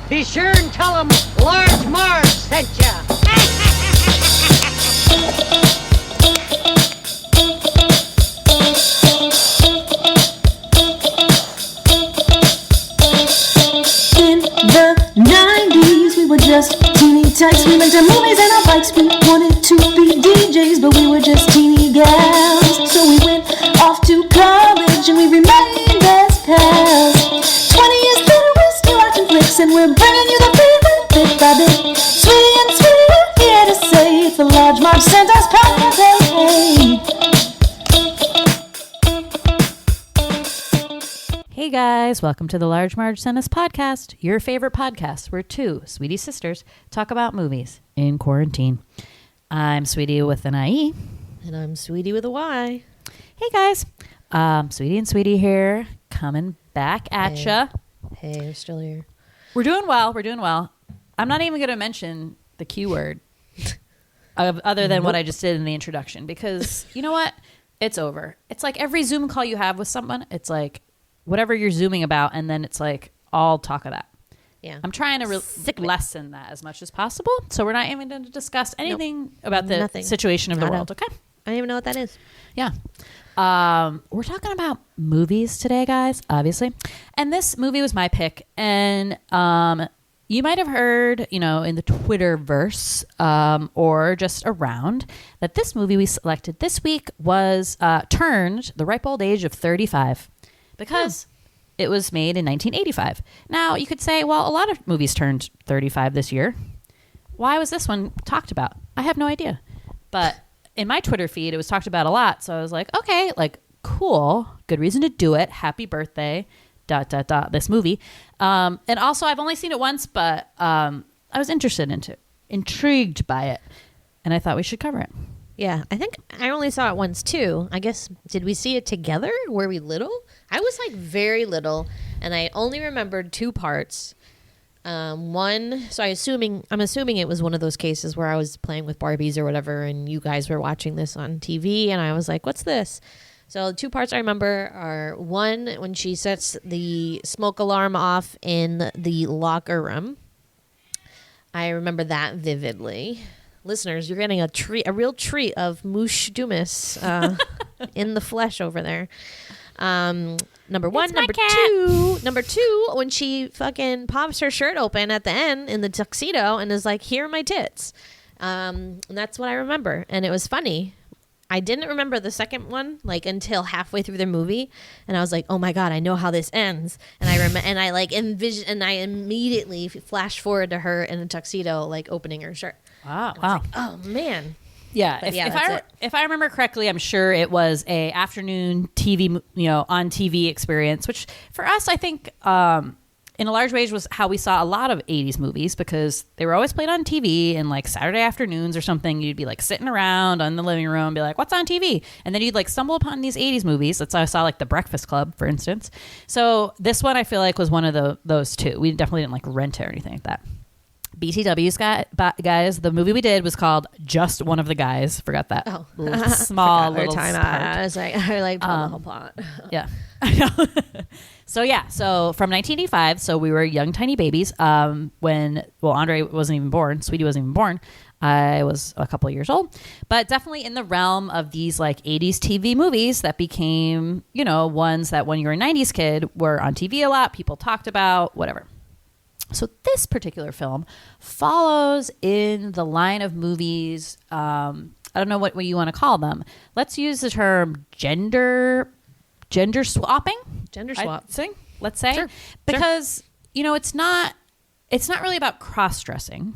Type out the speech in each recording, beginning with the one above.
Be sure and tell them Large Marge sent ya. In the 90s, we were just teeny tykes. We went to movies and our bikes. We wanted to be DJs, but we were just teeny gals. So we went off to college and we remained as pals. 20 years later, we're still watching flicks and we're bringing you the feeling bit by bit. Sweetie and sweetie, we're here to say it's the Large Marge Santa's podcast. Hey, Hey guys, welcome to the Large Marge Sent Us podcast, your favorite podcast where two sweetie sisters talk about movies in quarantine. I'm Sweetie with an IE. And I'm Sweetie with a Y. Hey guys, Sweetie and Sweetie here, coming back at ya. Hey, we're still here. We're doing well. I'm not even going to mention the Q word other than what I just did in the introduction because you know what? It's over. It's like every Zoom call you have with someone, it's like whatever you're Zooming about, and then it's like all talk of that. Yeah. I'm trying to lessen that as much as possible, so we're not even going to discuss anything about the situation of the world, okay? I don't even know what that is. Yeah. We're talking about movies today, guys, obviously. And this movie was my pick, and you might have heard, in the Twitterverse or just around that this movie we selected this week was turned the ripe old age of 35. Because it was made in 1985. Now, you could say, well, a lot of movies turned 35 this year. Why was this one talked about? I have no idea. But in my Twitter feed, it was talked about a lot. So I was like, okay, cool. Good reason to do it. Happy birthday, ... this movie. And also, I've only seen it once, but I was intrigued by it. And I thought we should cover it. Yeah, I think I only saw it once too. I guess, did we see it together? Were we little? I was very little, and I only remembered two parts. One, so I'm assuming it was one of those cases where I was playing with Barbies or whatever, and you guys were watching this on TV, and I was like, what's this? So the two parts I remember are one, when she sets the smoke alarm off in the locker room. I remember that vividly. Listeners, you're getting a real treat of Moosh Dumas in the flesh over there. Number one. Number two, when she fucking pops her shirt open at the end in the tuxedo and is like, here are my tits. And that's what I remember. And it was funny. I didn't remember the second one until halfway through the movie, and I was like, "Oh my god, I know how this ends." And I immediately flashed forward to her in a tuxedo, opening her shirt. Wow! Like, oh man. Yeah, if I remember correctly, I'm sure it was a afternoon TV, on TV experience, which for us, I think, in a large way was how we saw a lot of 80s movies because they were always played on TV and Saturday afternoons or something. You'd be sitting around in the living room and be like, what's on TV? And then you'd stumble upon these 80s movies. That's how I saw The Breakfast Club, for instance. So this one I feel was one of those two. We definitely didn't rent it or anything like that. BTW's guys, the movie we did was called Just One of the Guys. Forgot that. Oh. Small little time part. I was like, I told the whole plot. Yeah. I know. So from 1985, so we were young, tiny babies when, Andre wasn't even born. Sweetie wasn't even born. I was a couple of years old. But definitely in the realm of these 80s TV movies that became, ones that when you were a 90s kid were on TV a lot, people talked about, whatever. So this particular film follows in the line of movies, I don't know what you want to call them. Let's use the term gender swapping. Gender swap. Let's say. Sure. Because, it's not really about cross-dressing.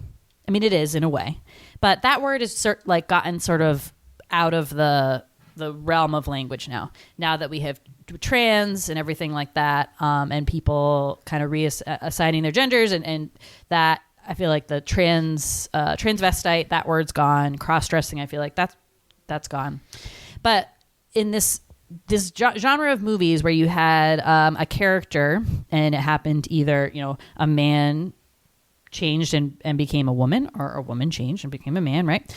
I mean, it is in a way. But that word is gotten sort of out of the realm of language now that we have trans and everything like that, and people kind of reassigning their genders, and that I feel the transvestite, that word's gone. Cross-dressing, I feel that's gone. But in this genre of movies where you had a character and it happened either a man changed and became a woman, or a woman changed and became a man, right?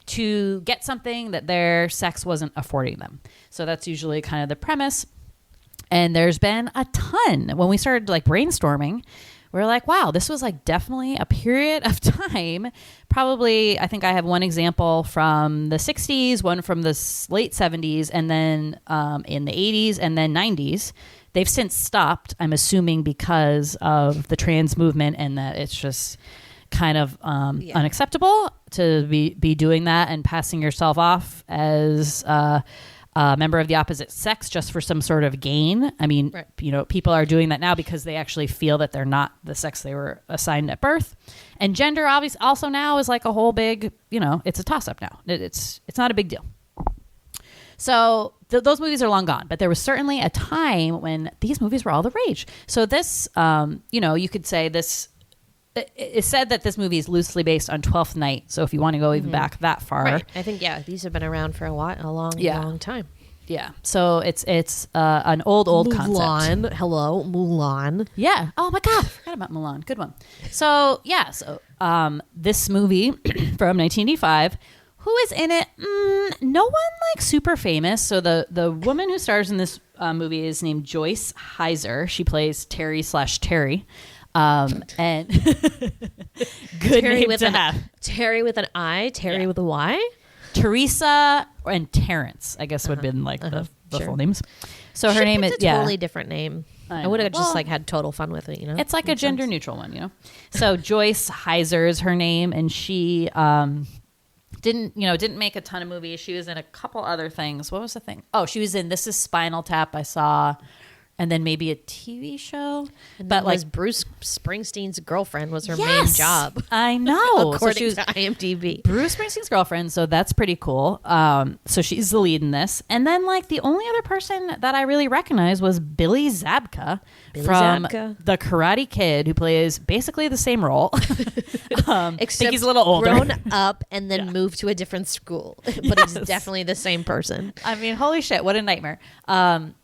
To get something that their sex wasn't affording them. So that's usually kind of the premise. And there's been a ton. When we started brainstorming, we're like, wow, this was like definitely a period of time. Probably, I think I have one example from the 60s, one from the late 70s, and then in the 80s and then 90s. They've since stopped, I'm assuming, because of the trans movement and that it's just kind of unacceptable to be doing that and passing yourself off as a member of the opposite sex just for some sort of gain. I mean, people are doing that now because they actually feel that they're not the sex they were assigned at birth. And gender obviously also now is like a whole big, it's a toss-up now. It's not a big deal. So those movies are long gone, but there was certainly a time when these movies were all the rage. So this, you could say this, it's said that this movie is loosely based on 12th Night. So if you want to go even back that far. Right. I think, these have been around for a long time. Yeah. So it's an old concept. Hello, Mulan. Yeah. Oh my God. I forgot about Mulan. Good one. So yeah. So this movie from 1985, who is in it? No one like super famous. So the woman who stars in this movie is named Joyce Heiser. She plays Terri. And good Terry name with to have. Terry with an I, Terry with a Y. Teresa and Terrence, I guess would have been like the full names. So her name is a totally different name. I would have just had total fun with it. It's like a gender neutral one. So Joyce Heiser is her name, and she didn't make a ton of movies. She was in a couple other things. What was the thing? Oh, she was in This Is Spinal Tap. I saw. And then maybe a TV show. But like Bruce Springsteen's girlfriend was her main job. I know. According to IMDb. Bruce Springsteen's girlfriend. So that's pretty cool. So she's the lead in this. And then like the only other person that I really recognize was Billy Zabka from The Karate Kid, who plays basically the same role. Except he's a little older. Grown up and then moved to a different school. But he's definitely the same person. I mean, holy shit, what a nightmare.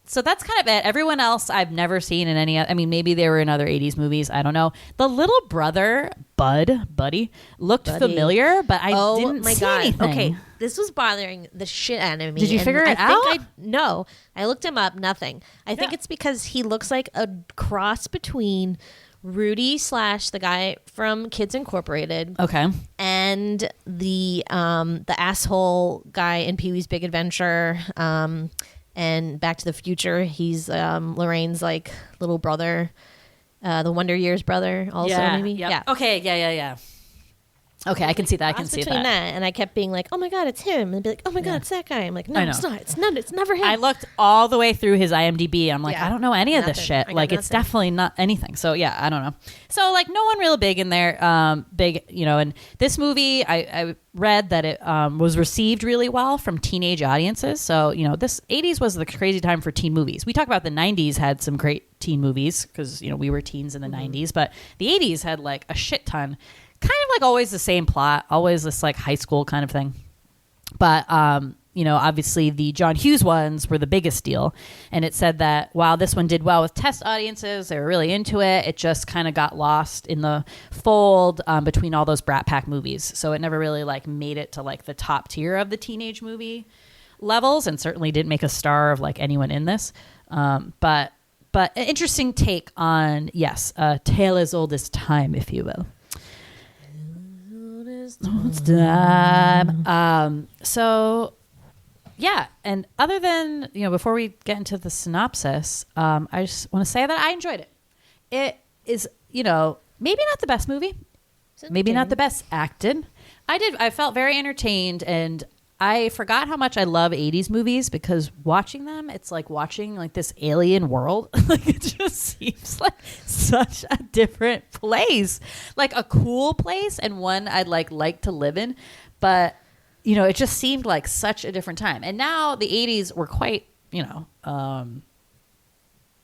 So that's kind of it. Everyone else I've never seen in any. I mean, maybe they were in other 80s movies. I don't know. The little brother, Buddy, looked familiar, but I didn't see anything. Okay, this was bothering the shit out of me. Did you figure it out? No. I looked him up. Nothing. I think it's because he looks like a cross between Rudy / the guy from Kids Incorporated. Okay. And the asshole guy in Pee-wee's Big Adventure. And Back to the Future, he's Lorraine's like little brother, the Wonder Years brother. Also, maybe. Yep. Yeah. Okay. Yeah. Okay, I can see that. I can see that. And I kept being like, "Oh my God, it's him!" And be like, "Oh my God, it's that guy." I'm like, "No, it's not. It's never him." I looked all the way through his IMDb. I'm like, I don't know any of this shit. Like, it's definitely not anything. So yeah, I don't know. So like, no one real big in there. And this movie, I read that it was received really well from teenage audiences. So this 80s was the crazy time for teen movies. We talk about the 90s had some great teen movies because we were teens in the 90s, but the 80s had like a shit ton. Kind of like always the same plot, always this like high school kind of thing. But, obviously the John Hughes ones were the biggest deal. And it said that while this one did well with test audiences, they were really into it. It just kind of got lost in the fold between all those Brat Pack movies. So it never really like made it to like the top tier of the teenage movie levels, and certainly didn't make a star of like anyone in this. But an interesting take on, a tale as old as time, if you will. So yeah, and other than before we get into the synopsis, I just want to say that I enjoyed it. It is maybe not the best movie, maybe not the best acted. I felt very entertained, and I forgot how much I love 80s movies because watching them, it's like watching like this alien world. Like it just seems like such a different place, like a cool place and one I'd like to live in. But, it just seemed like such a different time. And now the 80s were quite,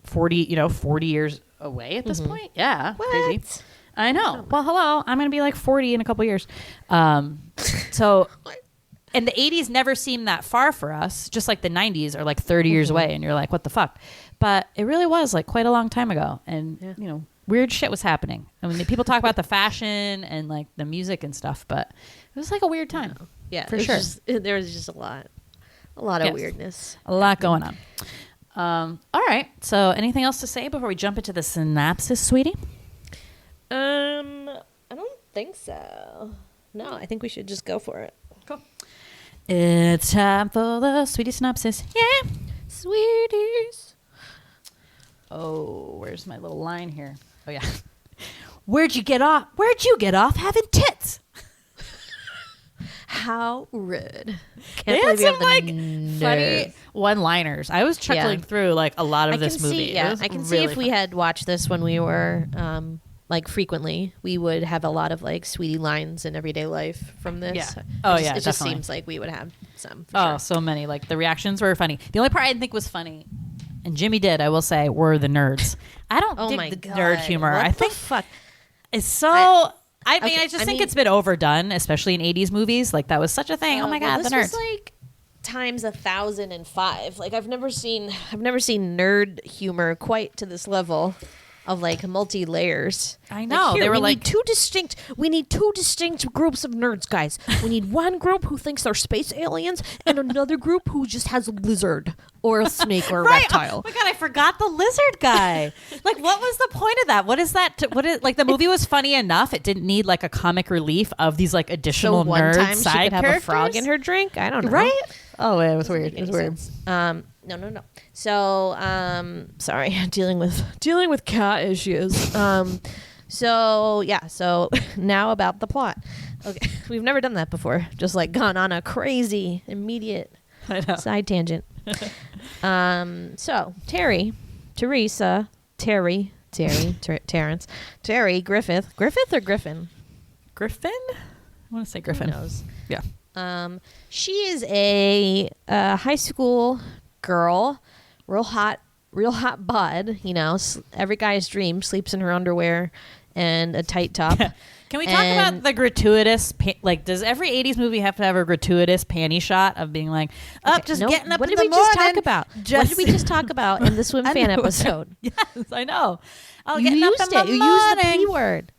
40 years away at this point. Yeah. What? Crazy. I know. Well, hello. I'm going to be like 40 in a couple years. And the 80s never seemed that far for us, just like the 90s are like 30 years away, and you're like, what the fuck? But it really was like quite a long time ago, and weird shit was happening. I mean, people talk about the fashion and like the music and stuff, but it was like a weird time. Yeah, for sure. There was just a lot of weirdness. A lot going on. All right. So anything else to say before we jump into the synopsis, sweetie? think so. No, I think we should just go for it. Cool. It's time for the sweetie synopsis. Yeah. Sweeties. Oh, where's my little line here? Oh, yeah. Where'd you get off having tits? How rude. They Can't had believe you some have the like nerve. funny one-liners. I was chuckling through like a lot of this movie. See, It was I can see really if we fun. had watched this when we were like frequently, we would have a lot of like sweetie lines in everyday life from this. Yeah. Oh, yeah, It just definitely. seems like we would have some. For Oh, sure. so many. Like the reactions were funny. The only part I didn't think was funny, and Jimmy did, I will say, were the nerds. I don't Oh dig my the God. nerd humor. What I the think fuck. it's so. I mean, Okay, I just I think mean- it's been overdone, especially in '80s movies. Like that was such a thing. Oh my God, this the nerds. was like times 1,005. Like I've never seen nerd humor quite to this level of like multi layers. I know. Here, They were we like- need two distinct groups of nerds, guys. We need one group who thinks they're space aliens and another group who just has a lizard or a snake or a Right. reptile. Oh my God, I forgot the lizard guy. Like, what was the point of that? What is that? What is like the movie was funny enough? It didn't need like a comic relief of these like So additional one nerd time she side could have characters. a frog in her drink. I don't know. Right? Oh, it was Doesn't weird. make It was any weird. sense. No. So, sorry, dealing with cat issues. So now about the plot. Okay, we've never done that before. Just like gone on a crazy immediate I know. side tangent. So Terry, Teresa, Terry, Terrence, Terry Griffith or Griffin? Griffin? I want to say Who Griffin. knows? Yeah. She is a high school girl, real hot bod. You know, every guy's dream, sleeps in her underwear and a tight top. Can we talk about the gratuitous, like, does every 80s movie have to have a gratuitous panty shot of being like, up, just No, getting up what in did the we just morning? talk about? What did we just talk about in the swim I fan know. episode? Yes, I know. Oh, You getting up used in it. the You used the morning. P word.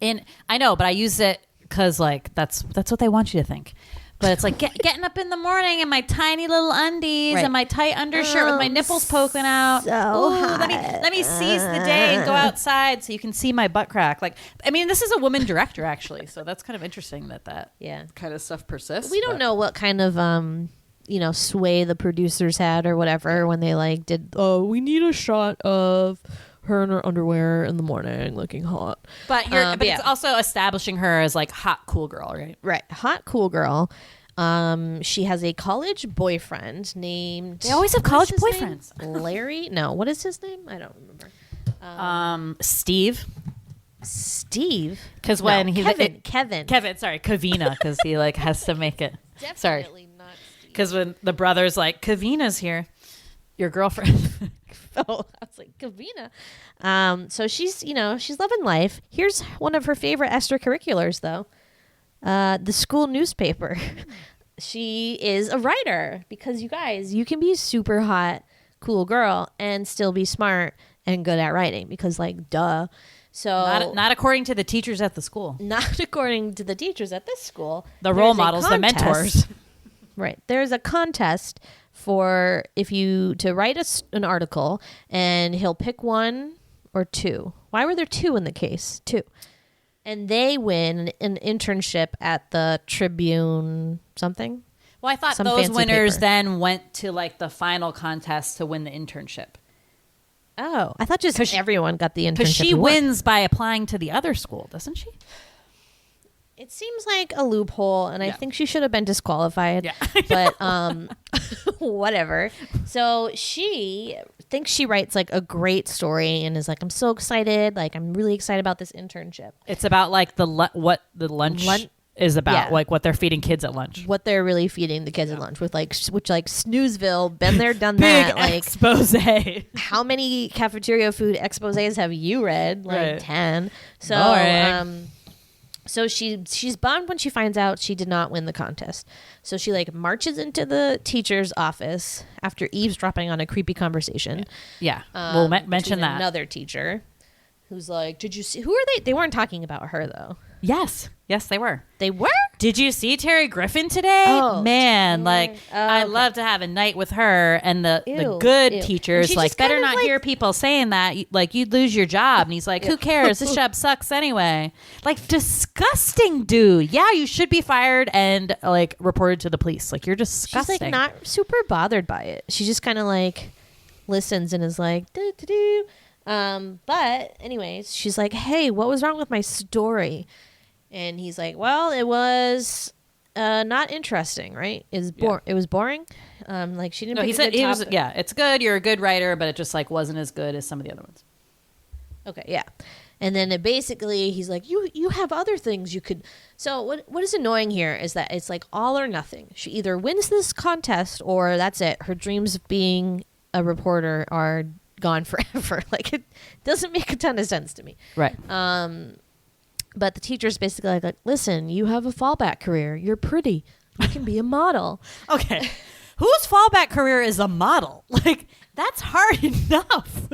And I know, but I use it because like that's what they want you to think. But it's like getting up in the morning in my tiny little undies Right. and my tight undershirt with my nipples poking out. so Ooh, let me seize the day and go outside so you can see my butt crack. Like, I mean, this is a woman director actually, so that's kind of interesting that Yeah. kind of stuff persists. We don't know what kind of sway the producers had or whatever when they like did. Oh, we need a shot of her in her underwear in the morning, looking hot. But but it's also establishing her as like hot, cool girl, right? Right, hot, cool girl. She has a college boyfriend named. They always have what is college his name? boyfriends. Larry? No, what is his name? I don't remember. Steve, Steve. because when he's Kevin. sorry, Kavina, because he like has to make it. Sorry. Definitely not Steve. Because when the brother's like, Kavina's here, your girlfriend. Oh, I was like, Kavina. So she's loving life. Here's one of her favorite extracurriculars, though. The school newspaper. She is a writer because you guys, you can be a super hot, cool girl and still be smart and good at writing because, like, duh. So not according to the teachers at the school. not according to the teachers at this school. The role There's a models, the contest. mentors. Right. There's a contest for to write an article, and he'll pick one or two. Why were there two in the case? Two. And they win an internship at the Tribune something. Well, I thought Some those fancy winners paper. then went to like the final contest to win the internship. Oh, I thought just 'Cause she- everyone got the internship. Because she who won. wins by applying to the other school, doesn't she? It seems like a loophole, and I Yeah. think she should have been disqualified. Yeah. But whatever. So she thinks she writes like a great story and is like, I'm so excited. Like, I'm really excited about this internship. It's about like what the lunch is about, Yeah. like what they're feeding kids at lunch. What they're really feeding the kids at lunch with, like, which like Snoozeville, been there, done Big that. Like, expose. how many cafeteria food exposés have you read? Like Right. 10. So, Boring. so she's bummed when she finds out she did not win the contest. So she like marches into the teacher's office after eavesdropping on a creepy conversation. Yeah, we'll mention between that. another teacher who's like, "Did you see? Who are they? They weren't talking about her though. Yes, they were. They were. Did you see Terry Griffin today? Oh, man, like I okay. love to have a night with her and the Ew, good ew. And teachers. she Like just better kind of, not like- hear people saying that. Like you'd lose your job. And he's like, who cares? This job sucks anyway. Like disgusting, dude. Yeah, you should be fired and like reported to the police. Like you're disgusting. She's like not super bothered by it. She just kind of like listens and is like, do, do, do. But anyways, she's like, hey, what was wrong with my story? And he's like, well, it was not interesting, right? It was boring. Like she didn't. No, pick he a said good he was. topic. Yeah, it's good. You're a good writer, but it just like wasn't as good as some of the other ones. Okay, yeah. And then basically he's like, you have other things you could. So what is annoying here is that it's like all or nothing. She either wins this contest or that's it. Her dreams of being a reporter are gone forever. Like it doesn't make a ton of sense to me. Right. But the teacher's basically like, listen, you have a fallback career. You're pretty. You can be a model. Okay. Whose fallback career is a model? Like that's hard enough.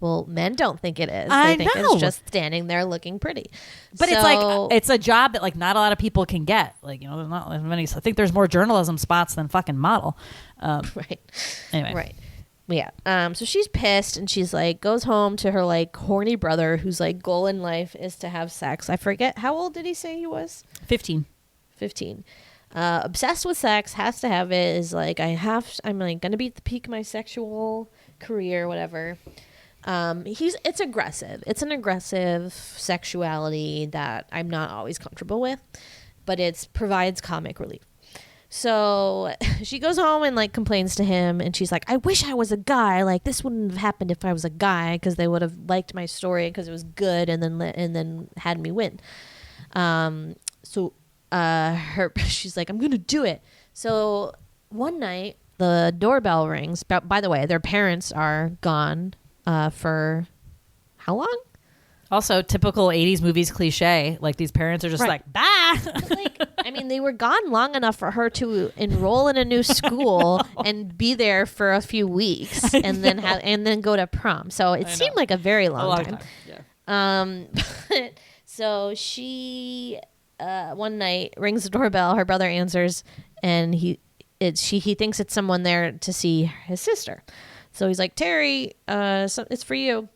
Well, men don't think it is. I They think know. it's just standing there looking pretty. But it's So- like it's a job that like not a lot of people can get. Like there's not as many. I think there's more journalism spots than fucking model. right. Anyway, Right. Yeah. So she's pissed and she's like goes home to her like horny brother whose like goal in life is to have sex. I forget how old did he say he was? 15. 15. Obsessed with sex, has to have it, is like I'm like gonna be at the peak of my sexual career, whatever. It's aggressive. It's an aggressive sexuality that I'm not always comfortable with, but it provides comic relief. So she goes home and like complains to him and she's like, I wish I was a guy. Like this wouldn't have happened if I was a guy because they would have liked my story because it was good and then had me win. She's like, I'm going to do it. So one night the doorbell rings. By the way, their parents are gone for how long? Also, typical 80s movies cliche. Like these parents are just Right. like, bye. Like, I mean, they were gone long enough for her to enroll in a new school and be there for a few weeks, and then go to prom. So it seemed like a very long time. Yeah. But, so she one night rings the doorbell. Her brother answers, and he thinks it's someone there to see his sister. So he's like, Terry, it's for you.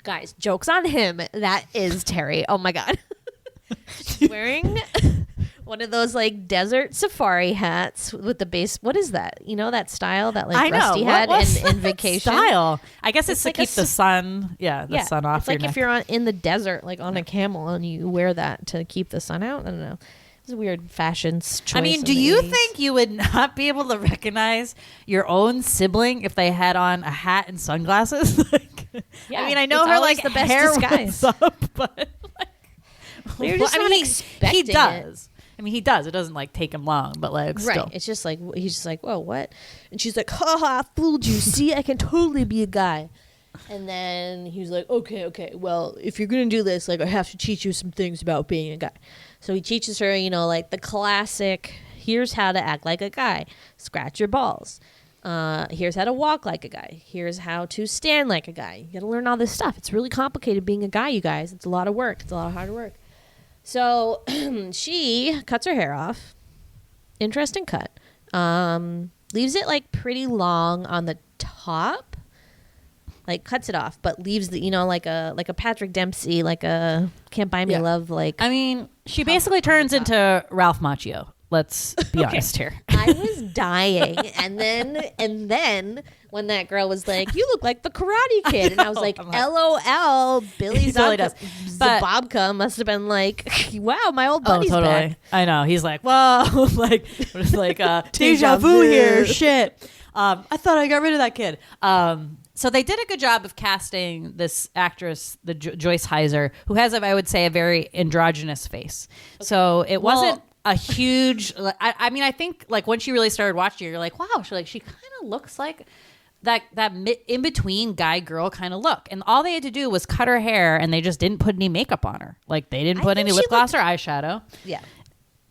Guys, joke's on him. That is Terry. Oh my God. She's wearing one of those like desert safari hats with the base. What is that? You know that style that like I know. Rusty What had was in that Vacation? style? I guess it's to like a keep the sun. Yeah, the sun off It's your like neck. if you're in the desert, like on a camel, and you wear that to keep the sun out. I don't know. It's a weird fashion choice. I mean, in do the you 80s. think you would not be able to recognize your own sibling if they had on a hat and sunglasses? Like, Yeah, I mean, I know it's her always like the best hair disguise. was up, but like, You're just I not mean, he expecting it. does. I mean, he does. It doesn't like take him long, but like Right. still. It's just like he's just like, whoa, what? And she's like, ha ha, I fooled you. See, I can totally be a guy. And then he was like, okay. Well, if you're gonna do this, like, I have to teach you some things about being a guy. So he teaches her, like the classic. Here's how to act like a guy. Scratch your balls. Here's how to walk like a guy. Here's how to stand like a guy. You got to learn all this stuff. It's really complicated being a guy, you guys. It's a lot of work. It's a lot of hard work. So she cuts her hair off. Interesting cut. Leaves it like pretty long on the top. Like cuts it off, but leaves the like a Patrick Dempsey, like a Can't Buy Me Yeah. Love. Like I mean, she basically turns into Ralph Macchio. Let's be honest here. I was dying, and then when that girl was like, "You look like the Karate Kid," and I was like, I'm like, "LOL." Billy He totally does. But- Zabobka must have been like, "Wow, my old buddy's back." I know. He's like, whoa, like it's like deja vu here. Shit. I thought I got rid of that kid. So they did a good job of casting this actress, the Joyce Heiser, who has, I would say, a very androgynous face. So it wasn't a huge. I mean, I think like once you really started watching, you're like, wow, she kind of looks like that in between guy girl kind of look. And all they had to do was cut her hair, and they just didn't put any makeup on her. Like they didn't put think any she lip gloss or eyeshadow. Yeah.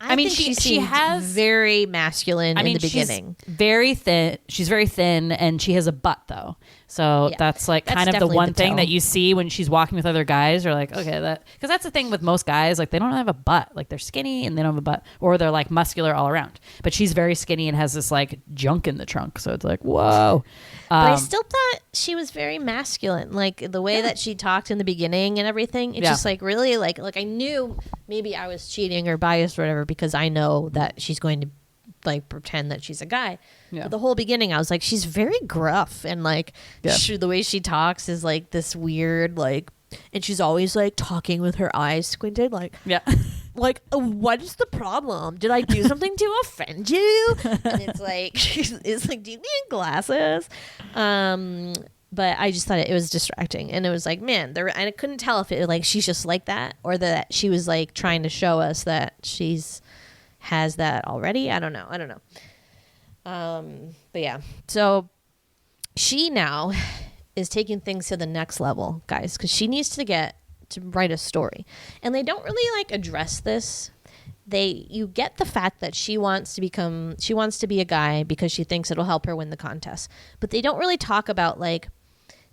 I mean, think she seemed has- very masculine in the beginning. She's very thin. She's very thin, and she has a butt though. So Yeah. that's like That's kind of the definitely one the thing tell. that you see when she's walking with other guys. You're like, okay, because that's the thing with most guys, like they don't have a butt, like they're skinny and they don't have a butt, or they're like muscular all around. But she's very skinny and has this like junk in the trunk. So it's like, whoa. But I still thought she was very masculine, like the way that she talked in the beginning and everything. It's just like really like I knew maybe I was cheating or biased or whatever because I know that she's going to like pretend that she's a guy. Yeah. But the whole beginning, I was like, she's very gruff and like the way she talks is like this weird like, and she's always like talking with her eyes squinted, like like what is the problem? Did I do something to offend you? And it's like it's like, do you need glasses? But I just thought it was distracting, and it was like, man, I couldn't tell if it like she's just like that or that she was like trying to show us that she's has that already. I don't know. But yeah, so she now is taking things to the next level, guys, because she needs to write a story, and they don't really like address this. You get the fact that she wants to be a guy because she thinks it'll help her win the contest, but they don't really talk about like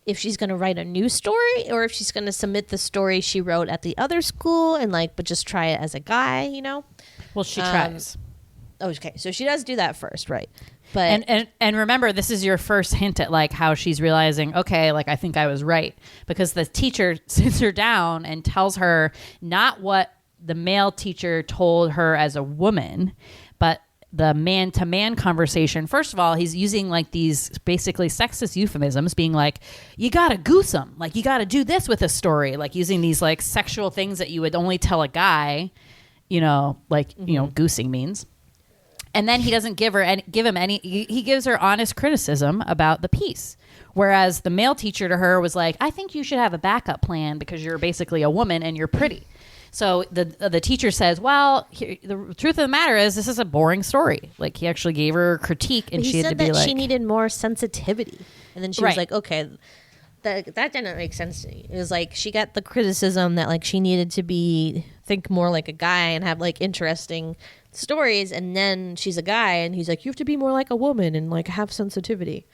if she's going to write a new story or if she's going to submit the story she wrote at the other school and like, but just try it as a guy, you know? Well, she tries. Okay, so she does do that first, right? But and remember, this is your first hint at like how she's realizing, okay, like I think I was right, because the teacher sits her down and tells her not what the male teacher told her as a woman, but the man-to-man conversation. First of all, he's using like these basically sexist euphemisms, being like, you gotta goose him, like you gotta do this with a story, like using these like sexual things that you would only tell a guy, you know, like you know, goosing means. And then he doesn't give him any. He gives her honest criticism about the piece, whereas the male teacher to her was like, I think you should have a backup plan because you're basically a woman and you're pretty. So the teacher says, well, the truth of the matter is this is a boring story. Like he actually gave her a critique, and she had to be like, she needed more sensitivity, and then she Right. was like, okay, that didn't make sense to me. It was like she got the criticism that like she needed to think more like a guy and have like interesting stories, and then she's a guy, and he's like, you have to be more like a woman and like have sensitivity.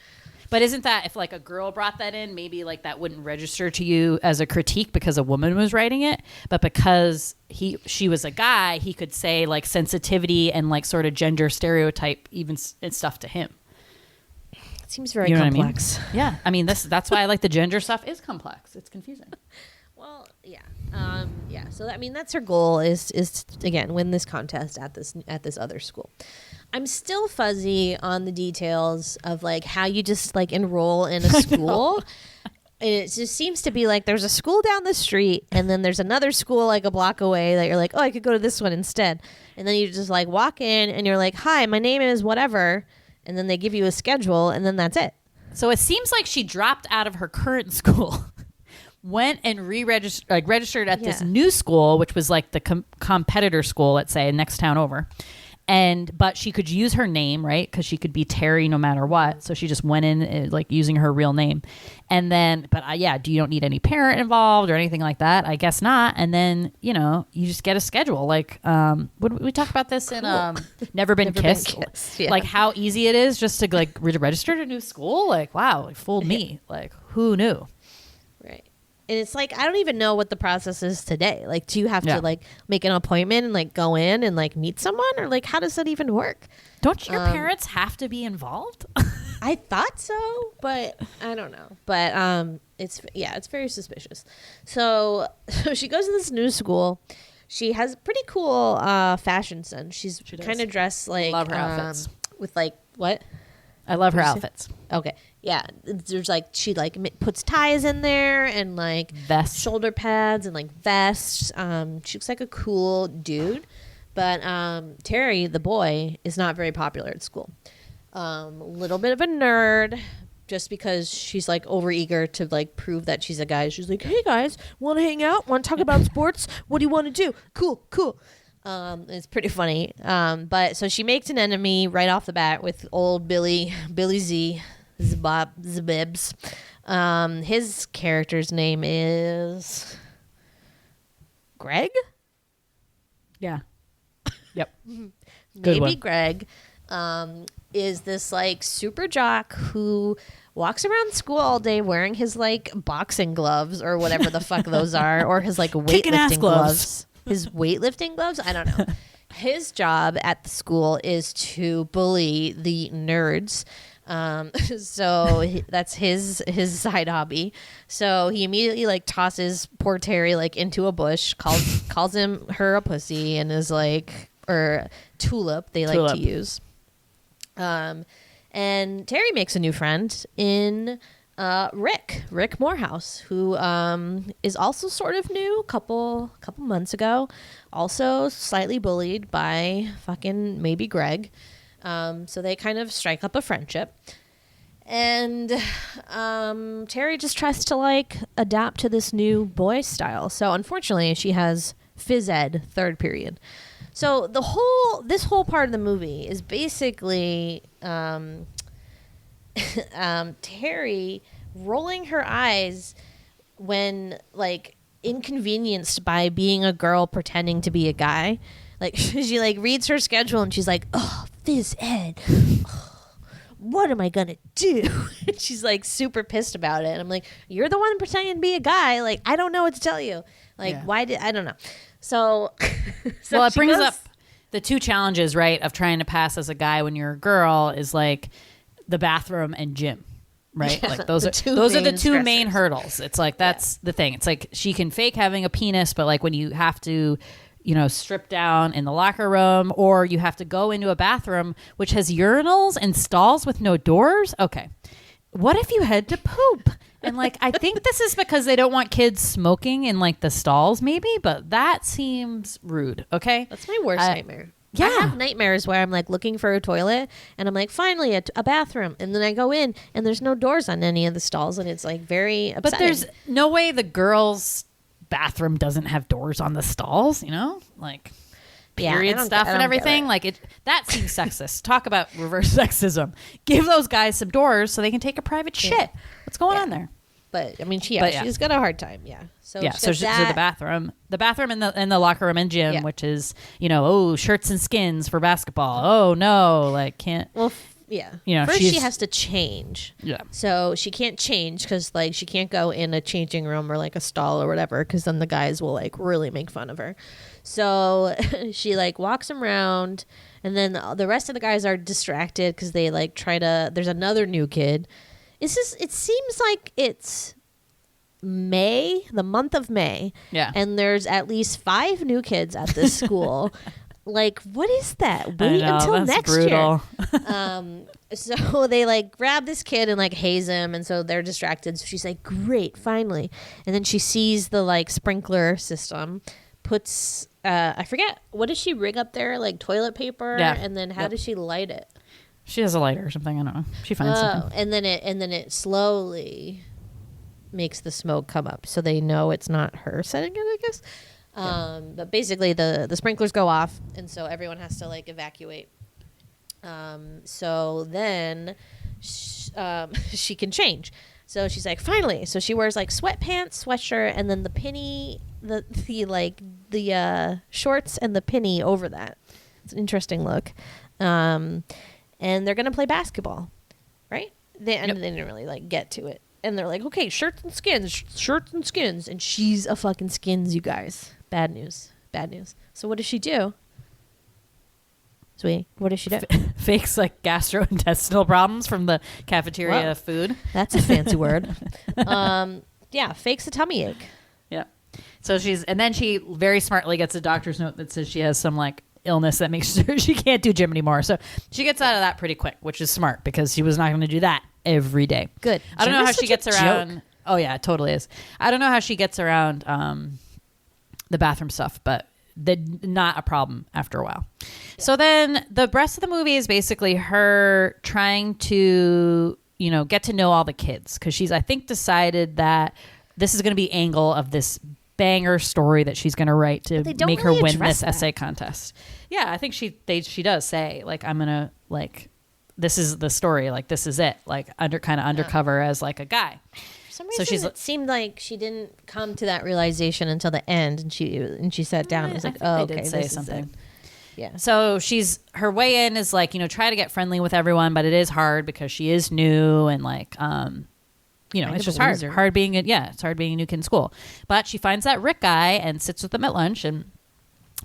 but isn't that if like a girl brought that in, maybe like that wouldn't register to you as a critique because a woman was writing it, but because she was a guy, he could say like sensitivity and like sort of gender stereotype even and stuff to him. It seems very You know complex. what I mean? Yeah, I mean that's why I like the gender stuff is complex. It's confusing. Well, yeah. So I mean, that's her goal is to, again, win this contest at this other school. I'm still fuzzy on the details of like how you just like enroll in a school. It just seems to be like there's a school down the street and then there's another school like a block away that you're like, oh, I could go to this one instead. And then you just like walk in and you're like, hi, my name is whatever. And then they give you a schedule and then that's it. So it seems like she dropped out of her current school, went and registered at this new school, which was like the competitor school, let's say, next town over. But she could use her name, right? Because she could be Terri no matter what. So she just went in like using her real name. And then, do you don't need any parent involved or anything like that? I guess not. And then, you know, you just get a schedule. Like, we talk about this in Never Been Kissed. Yeah. Like how easy it is just to like register at a new school. Like, wow, it fooled me. Like, who knew? Right. And it's like, I don't even know what the process is today. Like, do you have to like make an appointment and like go in and like meet someone, or like how does that even work? Don't your parents have to be involved? I thought so, but I don't know. But it's very suspicious. So she goes to this new school. She has pretty cool fashion sense. She's kind of dressed like Love her outfits with like what? I love her outfits. Okay. Yeah. There's like, she like puts ties in there and like Vests. shoulder pads and like vests. She looks like a cool dude. But Terri, the boy, is not very popular at school. A little bit of a nerd just because she's like overeager to like prove that she's a guy. She's like, hey guys, want to hang out? Want to talk about sports? What do you want to do? Cool. It's pretty funny. But so she makes an enemy right off the bat with old Billy Zbibs. His character's name is Greg. Yeah. Yep. Maybe one. Greg. is this like super jock who walks around school all day wearing his like boxing gloves or whatever the fuck those are, or his like weightlifting gloves. His weightlifting gloves? I don't know. His job at the school is to bully the nerds. That's his side hobby. So he immediately like tosses poor Terri like into a bush, calls her a pussy, and is like, or tulip they like to use. And Terri makes a new friend in Rick Morehouse, who is also sort of new, couple months ago, also slightly bullied by fucking maybe Greg. So they kind of strike up a friendship. And Terri just tries to like adapt to this new boy style. So unfortunately, she has phys ed third period. So this whole part of the movie is basically Terri rolling her eyes when like inconvenienced by being a girl pretending to be a guy. Like she like reads her schedule and she's like, oh, phys ed. What am I gonna do? She's like super pissed about it. And I'm like, you're the one pretending to be a guy. Like, I don't know what to tell you. Like, I don't know. So, well, it brings up the two challenges, right, of trying to pass as a guy when you're a girl is like the bathroom and gym, right? Yeah, like those are the two main hurdles. It's like that's the thing. It's like she can fake having a penis, but like when you have to, you know, strip down in the locker room, or you have to go into a bathroom which has urinals and stalls with no doors. Okay, what if you had to poop? And like, I think this is because they don't want kids smoking in like the stalls, maybe, but that seems rude. Okay, that's my worst nightmare. Yeah, I have nightmares where I'm like looking for a toilet and I'm like, finally a bathroom, and then I go in and there's no doors on any of the stalls, and it's like very upsetting. But there's no way the girls' bathroom doesn't have doors on the stalls, you know, like period stuff and everything. Like it, that seems sexist. Talk about reverse sexism. Give those guys some doors so they can take a private shit. What's going on there? But I mean, she's got a hard time. Yeah. So so the bathroom and the locker room and gym, which is, you know, shirts and skins for basketball. Oh no, like can't. Well, yeah. You know, first she has to change. Yeah. So she can't change because like she can't go in a changing room or like a stall or whatever, because then the guys will like really make fun of her. So she like walks around, and then the rest of the guys are distracted because they like try to. There's another new kid. It seems like it's May, the month of May. Yeah. And there's at least 5 new kids at this school. Like, what is that? Wait until next year. So they like grab this kid and like haze him, and so they're distracted. So she's like, great, finally. And then she sees the like sprinkler system, puts I forget, what does she rig up there? Like toilet paper? Yeah. And then how does she light it? She has a lighter or something. I don't know. She finds something. And then it slowly makes the smoke come up, so they know it's not her setting it, I guess. But basically the sprinklers go off, and so everyone has to like evacuate. So then she can change. So she's like, finally. So she wears like sweatpants, sweatshirt, and then the pinny, the shorts and the pinny over that. It's an interesting look. And they're gonna play basketball, right? They didn't really like get to it, and they're like, okay, shirts and skins, and she's a fucking skins, you guys. Bad news. So what does she do? Sweetie, what does she do? Fakes like gastrointestinal problems from the cafeteria food. That's a fancy word. Fakes a tummy ache. Yeah. So she very smartly gets a doctor's note that says she has some like illness that makes sure she can't do gym anymore. So she gets out of that pretty quick, which is smart because she was not going to do that every day. Good. I don't know how she gets around. Joke. Oh yeah, it totally is. I don't know how she gets around the bathroom stuff, but not a problem after a while. Yeah. So then the rest of the movie is basically her trying to, you know, get to know all the kids, because she's, I think, decided that this is going to be angle of this banger story that she's going to write to make her win this essay contest. Yeah, I think she does say, like, I'm going to, like, this is the story, like, this is it, like, undercover as, like, a guy. For some reason, it seemed like she didn't come to that realization until the end, and she sat down and was like, oh, okay, they did say something. Yeah. So her way in is like, try to get friendly with everyone, but it is hard because she is new and like, it's just hard. It's hard being a new kid in school. But she finds that Rick guy and sits with him at lunch, and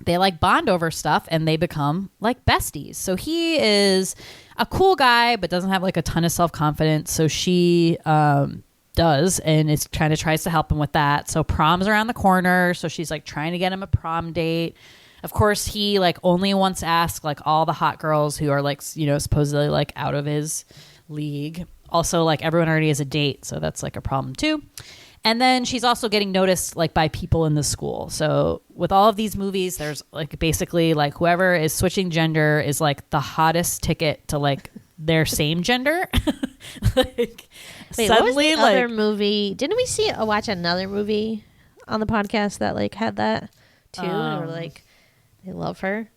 they like bond over stuff, and they become like besties. So he is a cool guy, but doesn't have like a ton of self-confidence. So she does, and is tries to help him with that. So prom's around the corner. So she's like trying to get him a prom date. Of course, he like only wants to ask like all the hot girls who are like, supposedly like out of his league. Also, like everyone already has a date, so that's like a problem too. And then she's also getting noticed like by people in the school. So with all of these movies, there's like basically like whoever is switching gender is like the hottest ticket to like their same gender. Wait, suddenly, what was the other movie? Didn't we watch another movie on the podcast that like had that too? And we're like, they love her.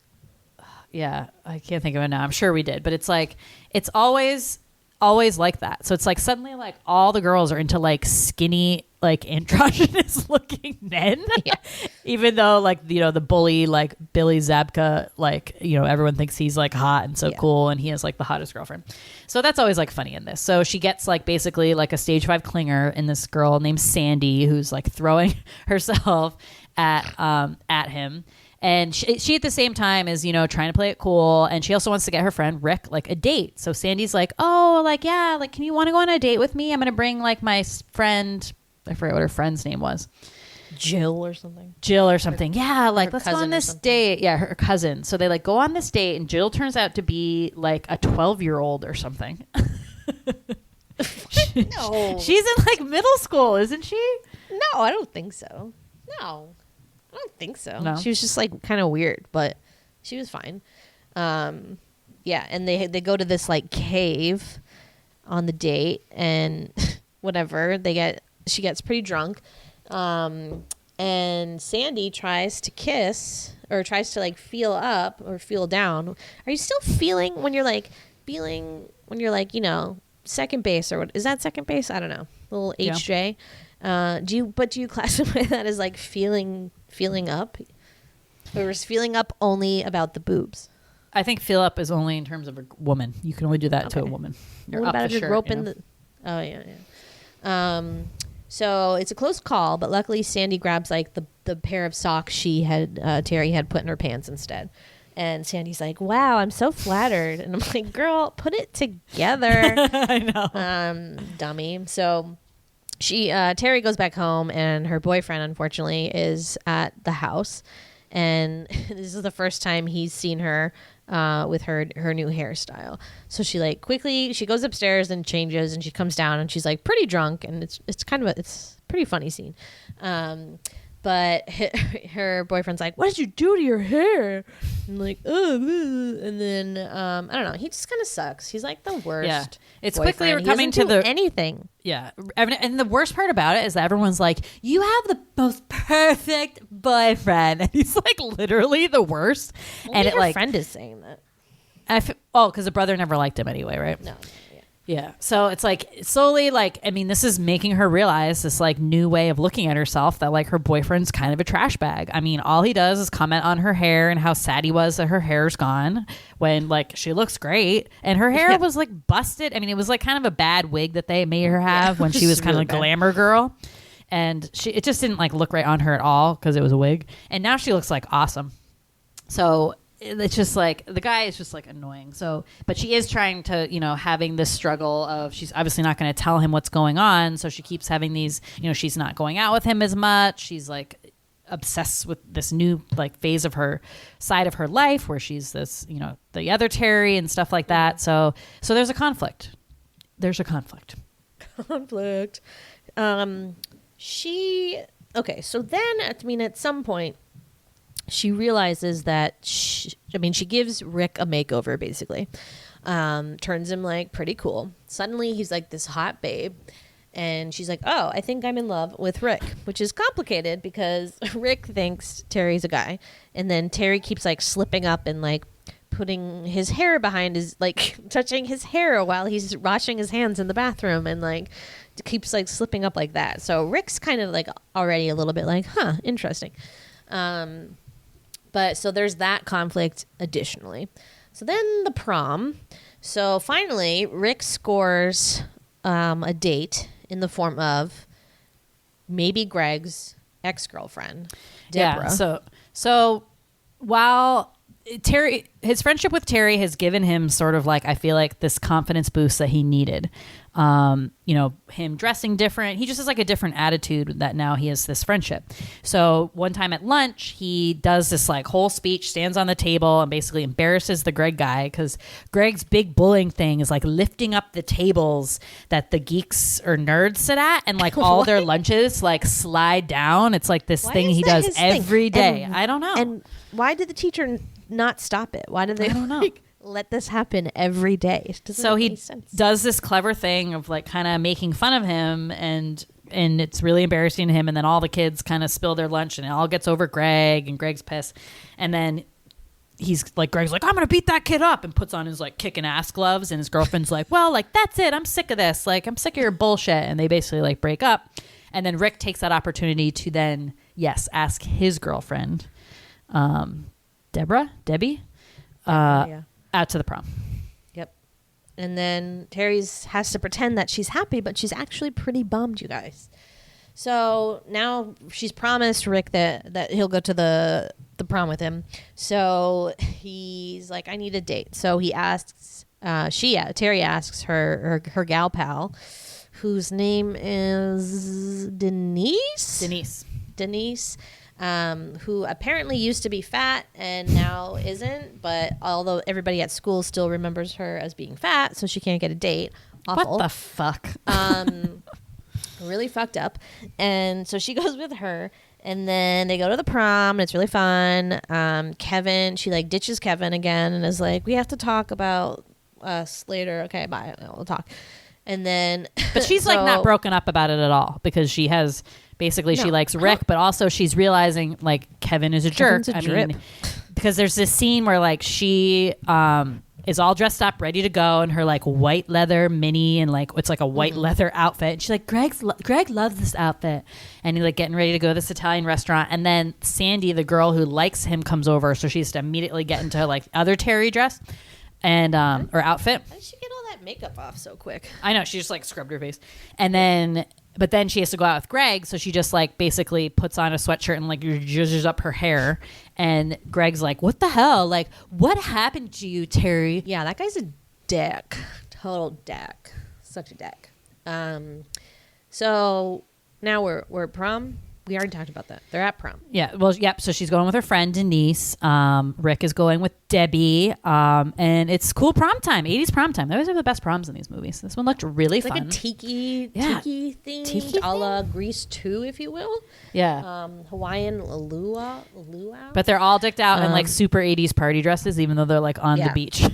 Yeah, I can't think of it now. I'm sure we did, but it's like it's always like that. So it's like suddenly like all the girls are into like skinny, like androgynous looking men. Yeah. Even though like, the bully, like Billy Zabka, like, everyone thinks he's like hot and so cool, and he has like the hottest girlfriend. So that's always like funny in this. So she gets like basically like a stage 5 clinger in this girl named Sandy, who's like throwing herself at him. And she at the same time is, trying to play it cool. And she also wants to get her friend Rick like a date. So Sandy's like, oh, like, yeah, like, can you want to go on a date with me? I'm going to bring like my friend. I forget what her friend's name was. Jill or something. Yeah. Like, let's go on this date. Yeah. Her cousin. So they like go on this date, and Jill turns out to be like a 12-year-old or something. No. She's in like middle school, isn't she? No, I don't think so. No. I don't think so. No? She was just like kind of weird, but she was fine. Yeah, and they go to this like cave on the date, and whatever, she gets pretty drunk. And Sandy tries to kiss, or tries to like feel up or feel down. Are you still feeling when you're like second base, or what is that, second base? I don't know. Little HJ. Do you classify that as like feeling up, or is feeling up only about the boobs? I think feel up is only in terms of a woman. You can only do that to a woman. You're what up about the a shirt, rope in the? Oh yeah. So it's a close call, but luckily Sandy grabs like the pair of socks Terri had put in her pants instead. And Sandy's like, wow, I'm so flattered. And I'm like, girl, put it together. I know. Dummy. So Terri goes back home, and her boyfriend, unfortunately, is at the house. And this is the first time he's seen her with her new hairstyle. So she goes upstairs and changes, and she comes down, and she's like pretty drunk, and it's a pretty funny scene. But her boyfriend's like, what did you do to your hair? I'm like, oh, and then I don't know. He just kind of sucks. He's like the worst. Yeah. It's boyfriend. quickly coming to anything. Yeah. And the worst part about it is that everyone's like, you have the most perfect boyfriend. And he's like literally the worst. Only and her friend is saying that. Because the brother never liked him anyway, right? No. Yeah. So it's like slowly, like, I mean, this is making her realize this like new way of looking at herself, that like her boyfriend's kind of a trash bag. I mean, all he does is comment on her hair and how sad he was that her hair's gone, when like she looks great, and her hair was like busted. I mean, it was like kind of a bad wig that they made her have when she was kind of a glamour girl. And it just didn't like look right on her at all because it was a wig. And now she looks like awesome. So it's just like the guy is just like annoying. So, but she is trying to, having this struggle of, she's obviously not going to tell him what's going on. So she keeps having these, she's not going out with him as much. She's like obsessed with this new like phase of her side of her life where she's this, the other Terri and stuff like that. So there's a conflict. Conflict. So then, at some point, she realizes that she gives Rick a makeover, basically. Turns him like pretty cool. Suddenly he's like this hot babe. And she's like, oh, I think I'm in love with Rick, which is complicated because Rick thinks Terri's a guy. And then Terri keeps like slipping up and like putting his hair behind his, like touching his hair while he's washing his hands in the bathroom, and like keeps like slipping up like that. So Rick's kind of like already a little bit like, huh, interesting. But so there's that conflict additionally. So then the prom. So finally, Rick scores a date in the form of maybe Greg's ex-girlfriend, Deborah. Yeah. So while Terri, his friendship with Terri has given him sort of like, I feel like, this confidence boost that he needed. Him dressing different. He just has like a different attitude that now he has this friendship. So one time at lunch, he does this like whole speech, stands on the table and basically embarrasses the Greg guy, because Greg's big bullying thing is like lifting up the tables that the geeks or nerds sit at, and like all their lunches like slide down. It's like this thing he does every day. I don't know. And why did the teacher not stop it? Why did they? I don't know. Let this happen every day. So he does this clever thing of like kind of making fun of him, and it's really embarrassing to him. And then all the kids kind of spill their lunch, and it all gets over Greg, and Greg's pissed. And then Greg's like, I'm going to beat that kid up, and puts on his like kicking ass gloves. And his girlfriend's like, well, like, that's it. I'm sick of this. Like, I'm sick of your bullshit. And they basically like break up. And then Rick takes that opportunity to then, ask his girlfriend, Debbie, out to the prom. Yep. And then Terry has to pretend that she's happy, but she's actually pretty bummed, you guys. So now she's promised Rick that he'll go to the prom with him. So he's like, I need a date. So he asks, Terry asks her gal pal, whose name is Denise, who apparently used to be fat and now isn't, but although everybody at school still remembers her as being fat, so she can't get a date. Awful. What the fuck? Really fucked up. And so she goes with her, and then they go to the prom, and it's really fun. Kevin, she like ditches Kevin again and is like, we have to talk about us later. Okay, bye. We'll talk. And then, but she's like not broken up about it at all, because she has basically she likes Rick, but also she's realizing like Kevin is a jerk. Because there's this scene where like she is all dressed up, ready to go, in her like white leather mini, and like it's like a white leather outfit. And she's like, Greg loves this outfit, and he's like getting ready to go to this Italian restaurant. And then Sandy, the girl who likes him, comes over, so she has to immediately get into like other Terry dress and or outfit. How did she get all that makeup off so quick? I know, she just like scrubbed her face, and then. But then she has to go out with Greg, so she just like basically puts on a sweatshirt and like zhuzhes up her hair. And Greg's like, "What the hell? Like, what happened to you, Terry?" Yeah, that guy's a dick, total dick, such a dick. So now we're at prom. We already talked about that. They're at prom. Yeah. Well, yep. So she's going with her friend Denise. Rick is going with Debbie. And it's cool prom time. 80s prom time. They always have the best proms in these movies. This one looked really fun. Like a tiki themed, a la Grease 2, if you will. Yeah. Hawaiian luau. But they're all decked out in like super 80s party dresses, even though they're like on the beach.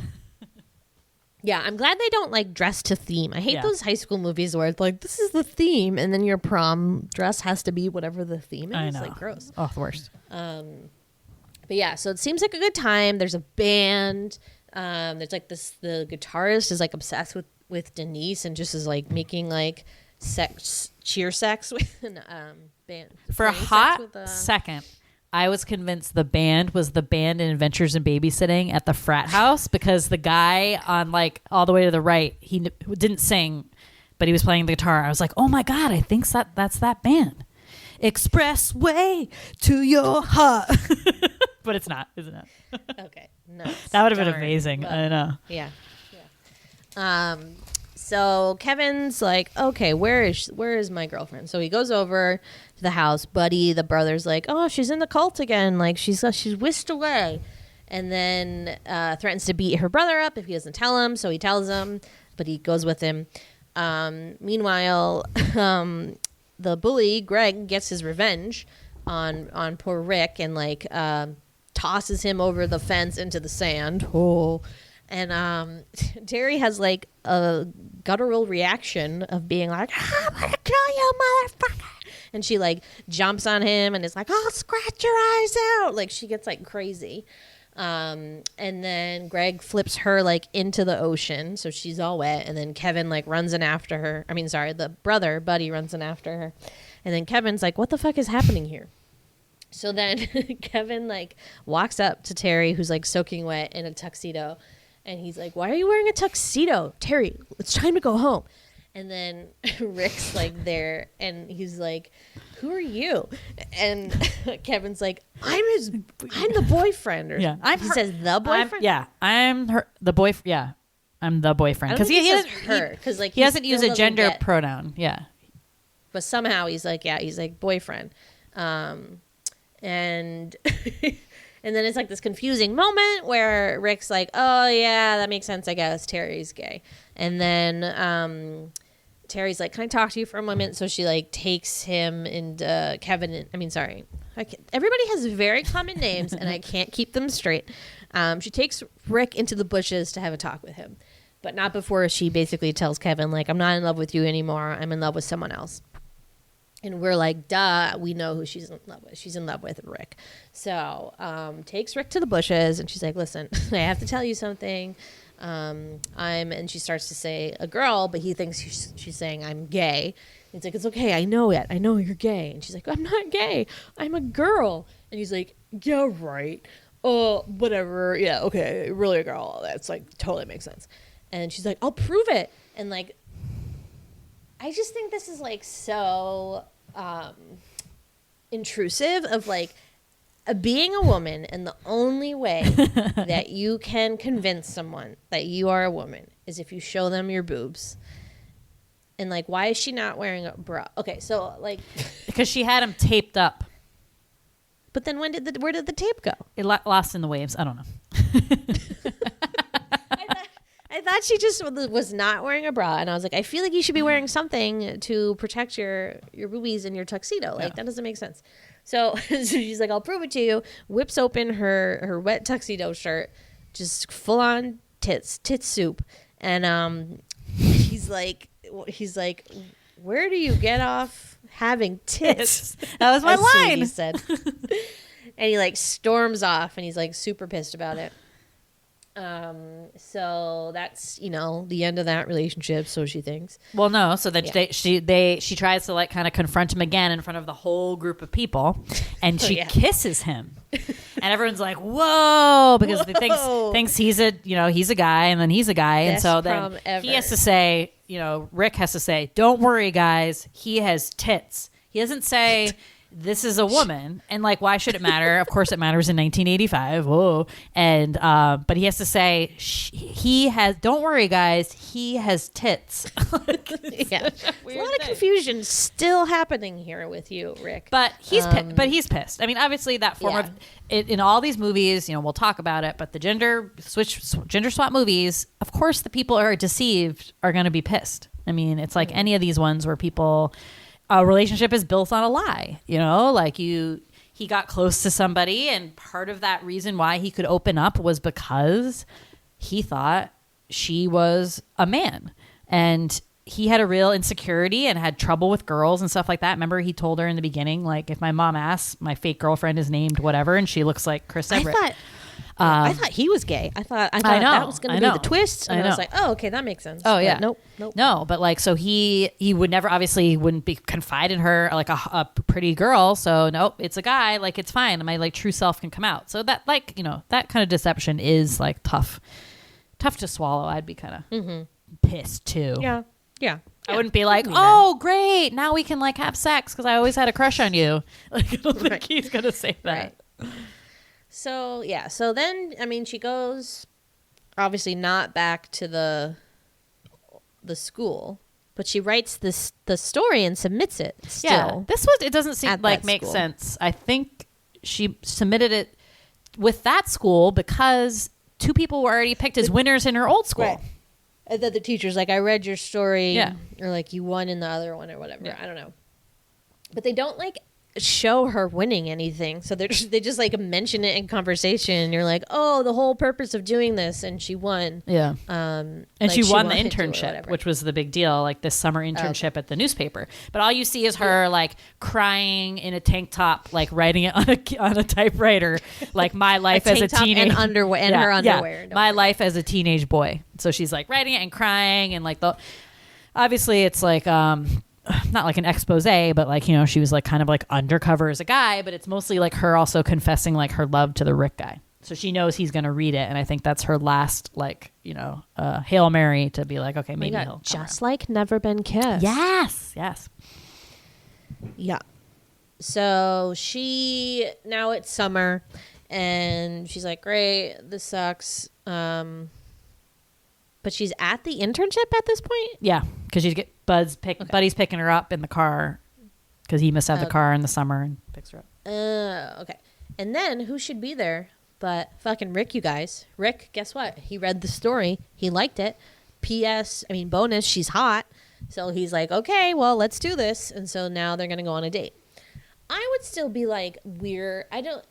Yeah, I'm glad they don't like dress to theme. I hate those high school movies where it's like, this is the theme, and then your prom dress has to be whatever the theme is. I know. Like, gross. Oh, the worst. But yeah, so it seems like a good time. There's a band. There's like the guitarist is like obsessed with Denise and just is like making like cheer sex with band. For a hot second, I was convinced the band was the band in Adventures in Babysitting at the frat house, because the guy on like all the way to the right, he didn't sing, but he was playing the guitar. I was like, oh my God, I think that's that band. Expressway to your heart. But it's not, isn't it? Okay. No. That would have been amazing. I know. Yeah. So Kevin's like, okay, where is my girlfriend? So he goes over to the house. Buddy, the brother's like, oh, she's in the cult again. Like she's whisked away, and then threatens to beat her brother up if he doesn't tell him. So he tells him, but he goes with him. Meanwhile, the bully Greg gets his revenge on poor Rick and like tosses him over the fence into the sand. Oh. And Terry has like a guttural reaction of being like, I'm gonna kill you, motherfucker. And she like jumps on him and is like, I'll scratch your eyes out. Like she gets like crazy. And then Greg flips her like into the ocean, so she's all wet. And then Kevin like runs in after her. The brother, Buddy, runs in after her. And then Kevin's like, what the fuck is happening here? So then Kevin like walks up to Terri, who's like soaking wet in a tuxedo, and he's like, "Why are you wearing a tuxedo, Terri? It's time to go home." And then Rick's like there, and he's like, "Who are you?" And Kevin's like, I'm the boyfriend." Or Yeah, he says the boyfriend. I'm the boyfriend. Yeah, I'm the boyfriend because he says doesn't her because like he doesn't use still a gender doesn't get- pronoun. Yeah, but somehow he's like boyfriend, and and then it's like this confusing moment where Rick's like, "Oh yeah, that makes sense, I guess Terry's gay," and then Terry's like, "Can I talk to you for a moment?" So she like takes him and Kevin. Everybody has very common names, and I can't keep them straight. She takes Rick into the bushes to have a talk with him, but not before she basically tells Kevin like, "I'm not in love with you anymore. I'm in love with someone else." And we're like, duh, we know who she's in love with. She's in love with Rick. So takes Rick to the bushes, and she's like, "Listen, I have to tell you something. And she starts to say a girl, but he thinks she's saying I'm gay. He's like, "It's okay. I know it. I know you're gay." And she's like, "I'm not gay. I'm a girl." And he's like, "Yeah, right. Oh, whatever. Yeah, okay. Really a girl. That's like totally makes sense." And she's like, "I'll prove it." And like, I just think this is like so intrusive of like being a woman, and the only way that you can convince someone that you are a woman is if you show them your boobs. And like, why is she not wearing a bra? Okay, so like, because she had him taped up. but then where did the tape go? It lost in the waves. I don't know. I thought she just was not wearing a bra, and I was like, I feel like you should be wearing something to protect your boobies in your tuxedo. Like, that doesn't make sense. So, so she's like, "I'll prove it to you." Whips open her wet tuxedo shirt, just full on tits soup, and he's like, "Where do you get off having tits?" That was my As soon as line. he said, and he like storms off, and he's like super pissed about it. So that's, the end of that relationship, so she thinks. Well, no. So then she tries to like kind of confront him again in front of the whole group of people, and she kisses him, and everyone's like, "Whoa!" Because they thinks he's a guy, and then he's a guy, and so then he has to say, Rick has to say, "Don't worry, guys, he has tits." He doesn't say, "This is a woman," and like, why should it matter? Of course, it matters in 1985. Whoa! And but he has to say, "He has." Don't worry, guys. He has tits. Yeah, a lot of confusion still happening here with you, Rick. But he's pissed. I mean, obviously, that form of it in all these movies. We'll talk about it. But the gender swap movies, of course, the people who are deceived are going to be pissed. I mean, it's like any of these ones where people. A relationship is built on a lie, like he got close to somebody, and part of that reason why he could open up was because he thought she was a man, and he had a real insecurity and had trouble with girls and stuff like that. Remember, he told her in the beginning, like, if my mom asks, my fake girlfriend is named whatever, and she looks like Chris Everett. I thought he was gay. I thought that was going to be the twist. And I was like, oh, okay, that makes sense. Oh, yeah. Nope. No, but like, so he would never, obviously he wouldn't be confide in her like a pretty girl. So nope, it's a guy. Like, it's fine. My like true self can come out. So that like, that kind of deception is like tough to swallow. I'd be kind of pissed too. Yeah. I wouldn't be like, "Oh, great, now we can like have sex because I always had a crush on you." Like, I don't think he's gonna say that. Right. So then, I mean, she goes obviously not back to the school, but she writes the story and submits it still. Yeah, it doesn't seem like make sense. I think she submitted it with that school because two people were already picked as winners in her old school. Right. And then the teacher's like, "I read your story," or like, "You won in the other one," or whatever. Yeah. I don't know. But they don't like show her winning anything, so they just like mention it in conversation, and you're like, "Oh, the whole purpose of doing this," and she won. Yeah. And like she won the internship, which was the big deal, like this summer internship at the newspaper. But all you see is her like crying in a tank top, like writing it on a typewriter, like my life as a teenage and underwear and her underwear. My life as a teenage boy. So she's like writing it and crying, and like obviously it's like not like an expose, but like, you know, she was like kind of like undercover as a guy, but it's mostly like her also confessing like her love to the Rick guy. So she knows he's going to read it. And I think that's her last, like, you know, Hail Mary to be like, okay, maybe he'll come just around. like Never Been Kissed. Yes. Yeah. So now it's summer and she's like, great, this sucks. But she's at the internship at this point? Yeah. Because Buddy's picking her up in the car because he must have the car in the summer and picks her up. Okay. And then who should be there but fucking Rick, you guys. Rick, guess what? He read the story. He liked it. Bonus, she's hot. So he's like, okay, well, let's do this. And so now they're going to go on a date. I would still be like weird. I know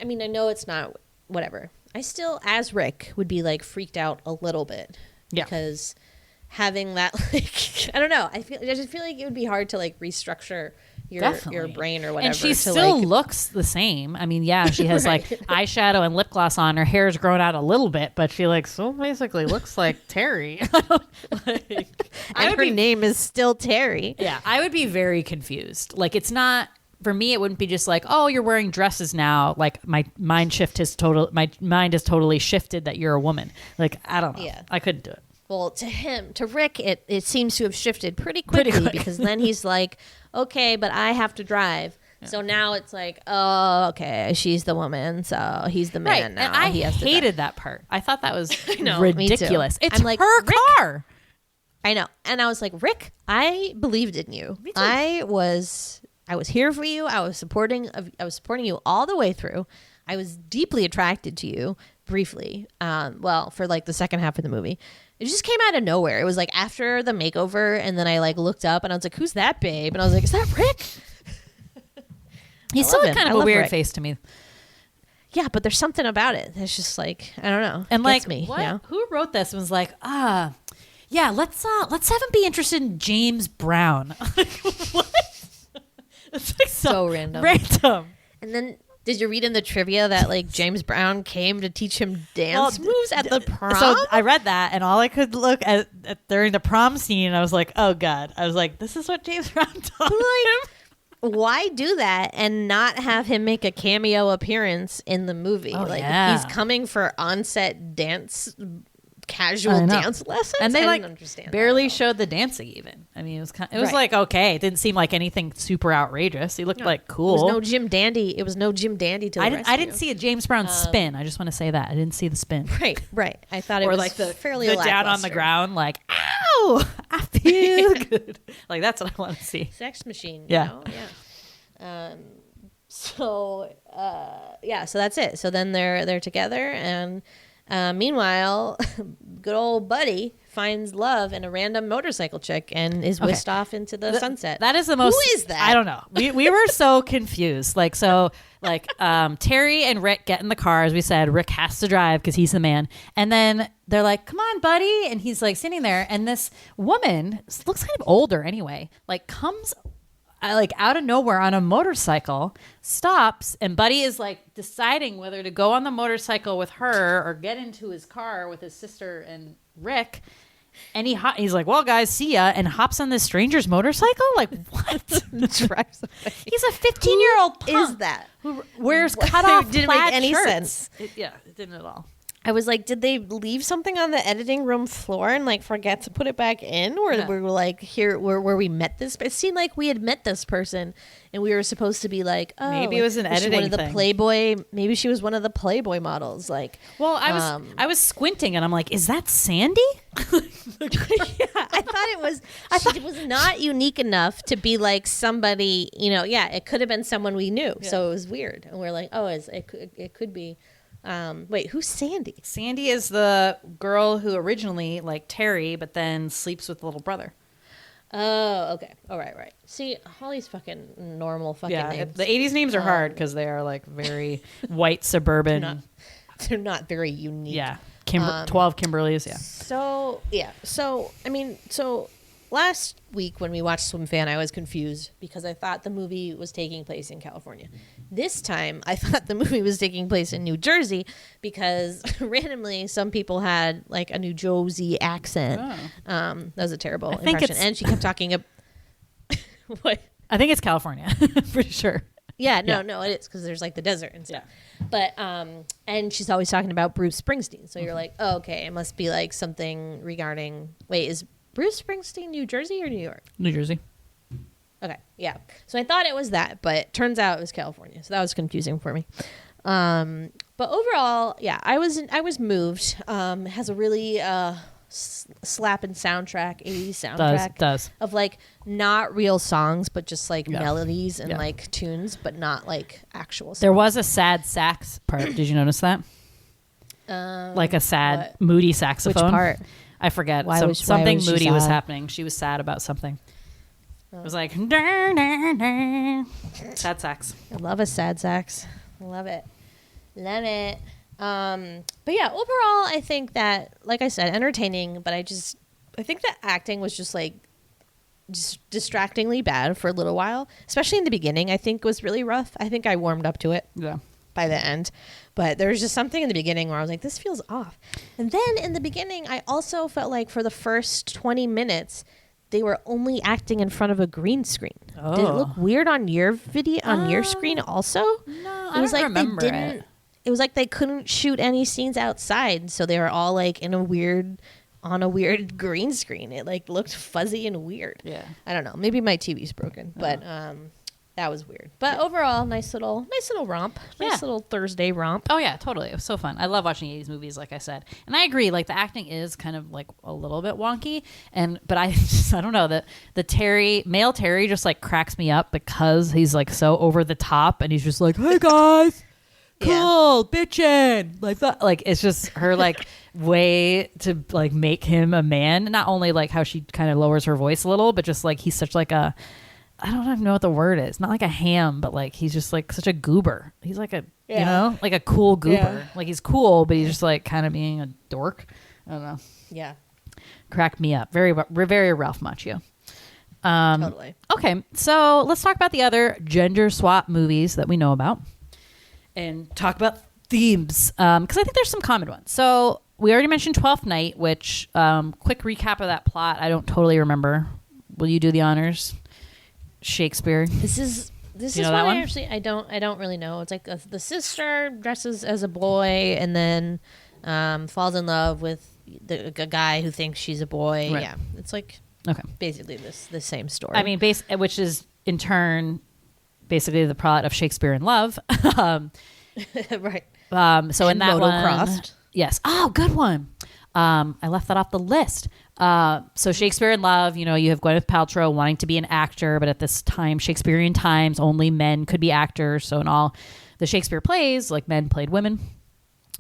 it's not whatever. I still, as Rick, would be like freaked out a little bit. Yeah. Because having that, like, I don't know. I just feel like it would be hard to like restructure your brain or whatever. And she still like, looks the same. I mean, yeah, she has like eyeshadow and lip gloss on. Her hair's grown out a little bit, but she like so basically looks like Terri. And her name is still Terri. Yeah, I would be very confused. Like, it's not, for me, it wouldn't be just like, oh, you're wearing dresses now. Like, my mind has totally shifted that you're a woman. Like, I don't know. Yeah. I couldn't do it. Well, to Rick, it seems to have shifted pretty quickly because then he's like, okay, but I have to drive. Yeah. So now it's like, oh, okay, she's the woman, so he's the man now. And I hated that part. I thought that was ridiculous. It's like, her Rick, car. I know. And I was like, Rick, I believed in you. Me too. I was here for you. I was supporting you all the way through. I was deeply attracted to you briefly. For like the second half of the movie. It just came out of nowhere. It was like after the makeover, and then I like looked up and I was like, who's that babe? And I was like, is that Rick? He's still kind of a weird face to me. Yeah, but there's something about it. It's just like, I don't know. And like, me, what? You know? Who wrote this and was like, yeah, let's have him be interested in James Brown. What? It's like so random. And then, did you read in the trivia that like James Brown came to teach him dance moves at the prom? So I read that, and all I could look at during the prom scene, I was like, oh God. I was like, this is what James Brown taught him. Why do that and not have him make a cameo appearance in the movie? He's coming for on-set casual dance lessons, and they like understand barely showed the dancing even. I mean, it was like okay, it didn't seem like anything super outrageous. He looked like cool. It was no Jim Dandy. I didn't see a James Brown spin. I just want to say that I didn't see the spin. Right. I thought it was like the fairly the down on the ground, like ow, I feel good. Like that's what I want to see. Sex machine. Yeah. So that's it. So then they're together and. Meanwhile, good old Buddy finds love in a random motorcycle chick and is whisked off into the sunset. That is the most. Who is that? I don't know. We were so confused. Terri and Rick get in the car. As we said, Rick has to drive because he's the man. And then they're like, "Come on, Buddy," and he's like sitting there. And this woman looks kind of older anyway. Like comes. Out of nowhere on a motorcycle, stops, and Buddy is like deciding whether to go on the motorcycle with her or get into his car with his sister and Rick. And he's like, "Well, guys, see ya," and hops on this stranger's motorcycle. Like what? He's a 15-year-old punk. Is that who wears cutoff didn't plaid make any shirts. sense? It didn't at all. I was like, did they leave something on the editing room floor and like forget to put it back in? Or we were like here where we met this? It seemed like we had met this person and we were supposed to be like, oh, maybe it was an editing one of the thing. Playboy. Maybe she was one of the Playboy models. Like, well, I was squinting and I'm like, is that Sandy? Yeah, I thought it was. She was not unique enough to be like somebody. It could have been someone we knew. Yeah. So it was weird, and we're like, oh, it could be. Wait, who's Sandy? Sandy is the girl who originally liked Terri, but then sleeps with the little brother. Oh, okay. All right. See, all these fucking normal fucking names. The 80s names are hard because they are like very white suburban. They're not very unique. Yeah. 12 Kimberlys, yeah. So last week when we watched Swim Fan, I was confused because I thought the movie was taking place in California. This time, I thought the movie was taking place in New Jersey because randomly some people had like a New Jersey accent. That was a terrible impression. And she kept talking What? I think it's California. Pretty sure. Yeah, no, it is because there's like the desert and stuff. But and she's always talking about Bruce Springsteen. So you're like, oh, okay, it must be like something regarding. Wait, is Bruce Springsteen New Jersey or New York? New Jersey. Okay, yeah. So I thought it was that, but turns out it was California. So that was confusing for me. But overall, yeah, I was moved. It has a really slapping soundtrack, 80s soundtrack. Does. Of like not real songs, but just like melodies and like tunes, but not like actual songs. There was a sad sax part. Did you notice that? Like a sad, moody saxophone. Which part? I forget. Why was moody was sad? happening. She was sad about something. It was like "Dur, dur, dur." Sad sax. I love a sad sax. Love it. But yeah, overall, I think that, like I said, entertaining. But I think that acting was just like distractingly bad for a little while, especially in the beginning. I think was really rough. I think I warmed up to it. Yeah. By the end, but there was just something in the beginning where I was like, this feels off. And then in the beginning, I also felt like for the first 20 minutes, they were only acting in front of a green screen. Oh. Did it look weird on your video, on your screen also? No, I don't remember it. It was like they couldn't shoot any scenes outside, so they were all like on a weird green screen. It like looked fuzzy and weird. Yeah. I don't know. Maybe my TV's broken, but that was weird. But overall, nice little romp. Nice little Thursday romp. Oh yeah, totally. It was so fun. I love watching 80s movies, like I said. And I agree, like the acting is kind of like a little bit wonky. But I don't know, the male Terry just like cracks me up because he's like so over the top and he's just like, hey guys, cool, bitchin'. Like that, like it's just her like way to like make him a man. Not only like how she kind of lowers her voice a little, but just like he's such like a, I don't even know what the word is. Not like a ham, but like he's just like such a goober. He's like a, you know, like a cool goober. Yeah. Like he's cool, but he's just like kind of being a dork. I don't know. Yeah. Cracked me up. Very, very Ralph Macchio. Totally. Okay, so let's talk about the other gender swap movies that we know about and talk about themes because I think there's some common ones. So we already mentioned 12th Night, which quick recap of that plot. I don't totally remember. Will you do the honors? Shakespeare. This is one I don't really know. It's like the sister dresses as a boy and then falls in love with a guy who thinks she's a boy. Right. Yeah, it's like basically the same story. I mean, which is in turn basically the plot of Shakespeare in Love. Right. So in that one, crossed. Yes. Oh, good one. I left that off the list. So Shakespeare in Love, you know, you have Gwyneth Paltrow wanting to be an actor, but at this time, Shakespearean times, only men could be actors. So in all the Shakespeare plays, like men played women.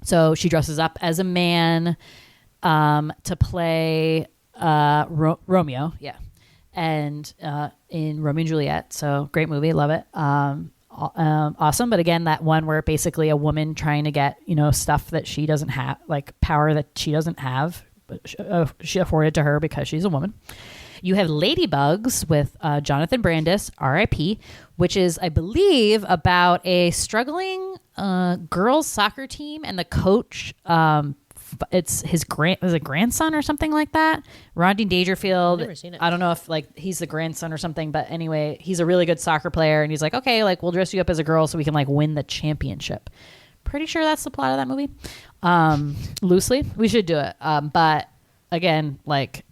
So she dresses up as a man to play Romeo. Yeah. And in Romeo and Juliet. So great movie. Love it. Awesome. But again, that one where basically a woman trying to get, you know, stuff that she doesn't have, like power that she doesn't have, but she afforded to her because she's a woman. You have Ladybugs with Jonathan Brandis, R.I.P., which is, I believe, about a struggling girls soccer team and the coach. It's his grandson or something like that. Rodney Dangerfield. I've never seen it. I don't know if like he's the grandson or something, but anyway, he's a really good soccer player, and he's like, okay, like we'll dress you up as a girl so we can like win the championship. Pretty sure that's the plot of that movie. Loosely, we should do it. But again, like,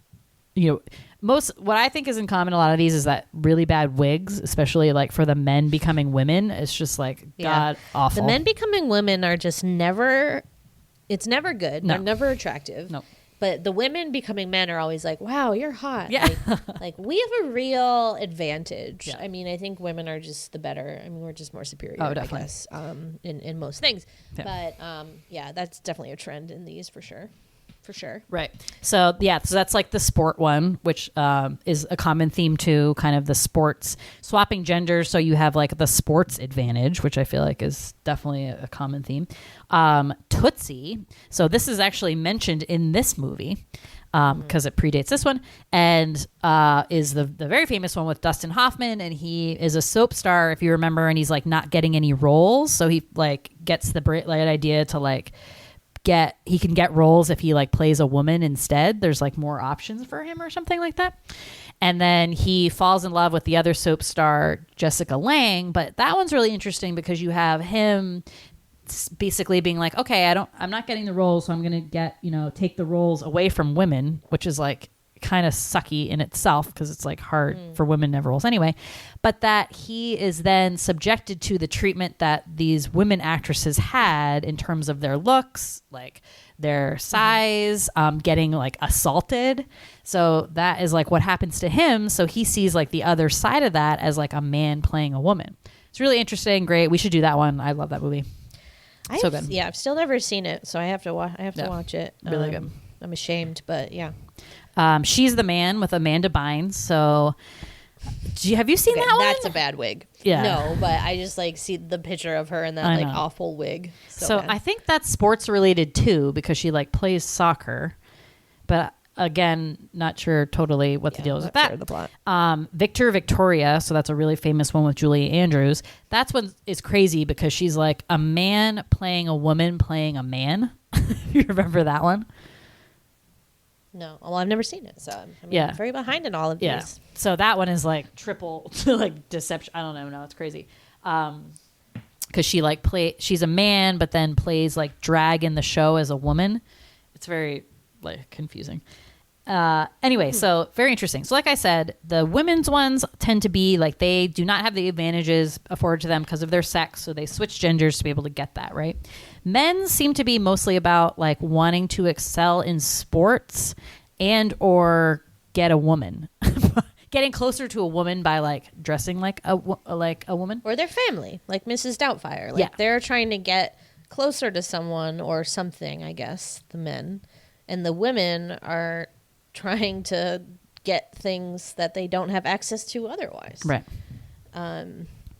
you know, what I think is in common a lot of these is that really bad wigs, especially like for the men becoming women, it's just like god awful. The men becoming women are just never. It's never good. No. They're never attractive. No. But the women becoming men are always like, wow, you're hot. Yeah. Like we have a real advantage. Yeah. I mean, I think women are just the better. I mean, we're just more superior, Oh, I definitely. guess, in most things. Yeah. But yeah, that's definitely a trend in these for sure. For sure. Right. So yeah, so that's like the sport one, which is a common theme too, kind of the sports swapping genders. So you have like the sports advantage, which I feel like is definitely a common theme. Tootsie. So this is actually mentioned in this movie because it predates this one, and is the very famous one with Dustin Hoffman, and he is a soap star, if you remember, and he's like not getting any roles, so he like gets the bright idea to like he can get roles if he like plays a woman instead. There's like more options for him or something like that. And then he falls in love with the other soap star, Jessica Lange. But that one's really interesting because you have him basically being like, okay, I'm not getting the roles, so I'm going to take the roles away from women, which is like kind of sucky in itself because it's like hard for women to have roles anyway. But that he is then subjected to the treatment that these women actresses had in terms of their looks, like their size, getting like assaulted. So that is like what happens to him. So he sees like the other side of that as like a man playing a woman. It's really interesting. Great. We should do that one. I love that movie. So good. Yeah, I've still never seen it, so I have to watch it. Really good. I'm ashamed, but yeah. She's the Man with Amanda Bynes. So have you seen that one? That's a bad wig. Yeah. No, but I just like see the picture of her in that like awful wig. So bad. I think that's sports related too because she like plays soccer. But again, not sure totally what the deal is with that. Sure the plot. Victor Victoria, so that's a really famous one with Julie Andrews. That's one is crazy because she's like a man playing a woman playing a man. You remember that one? No, well, I've never seen it, so I'm very behind in all of these. Yeah. So that one is like triple like deception. I don't know. No, it's crazy. Because she like she's a man, but then plays like drag in the show as a woman. It's very like confusing. Anyway, so very interesting. So like I said, the women's ones tend to be like they do not have the advantages afforded to them because of their sex. So they switch genders to be able to get that, right? Men seem to be mostly about like wanting to excel in sports and or get a woman. Getting closer to a woman by like dressing like a woman. Or their family, like Mrs. Doubtfire. Like they're trying to get closer to someone or something, I guess, the men. And the women are trying to get things that they don't have access to otherwise. Right.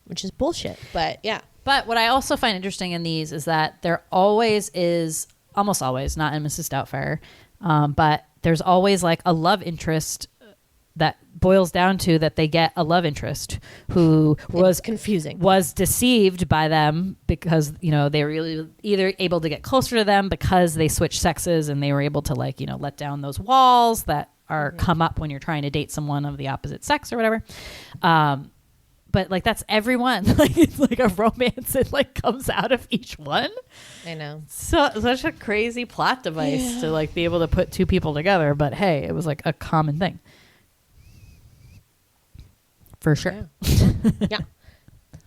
Which is bullshit. But yeah. But what I also find interesting in these is that there always is, almost always, not in Mrs. Doubtfire, but there's always like a love interest that boils down to that they get a love interest who was confusing, was deceived by them because, they were really either able to get closer to them because they switched sexes and they were able to like, let down those walls that are come up when you're trying to date someone of the opposite sex or whatever. But like that's everyone. Like it's like a romance that like comes out of each one. I know. So such a crazy plot device to like be able to put two people together. But hey, it was like a common thing. For sure. Yeah.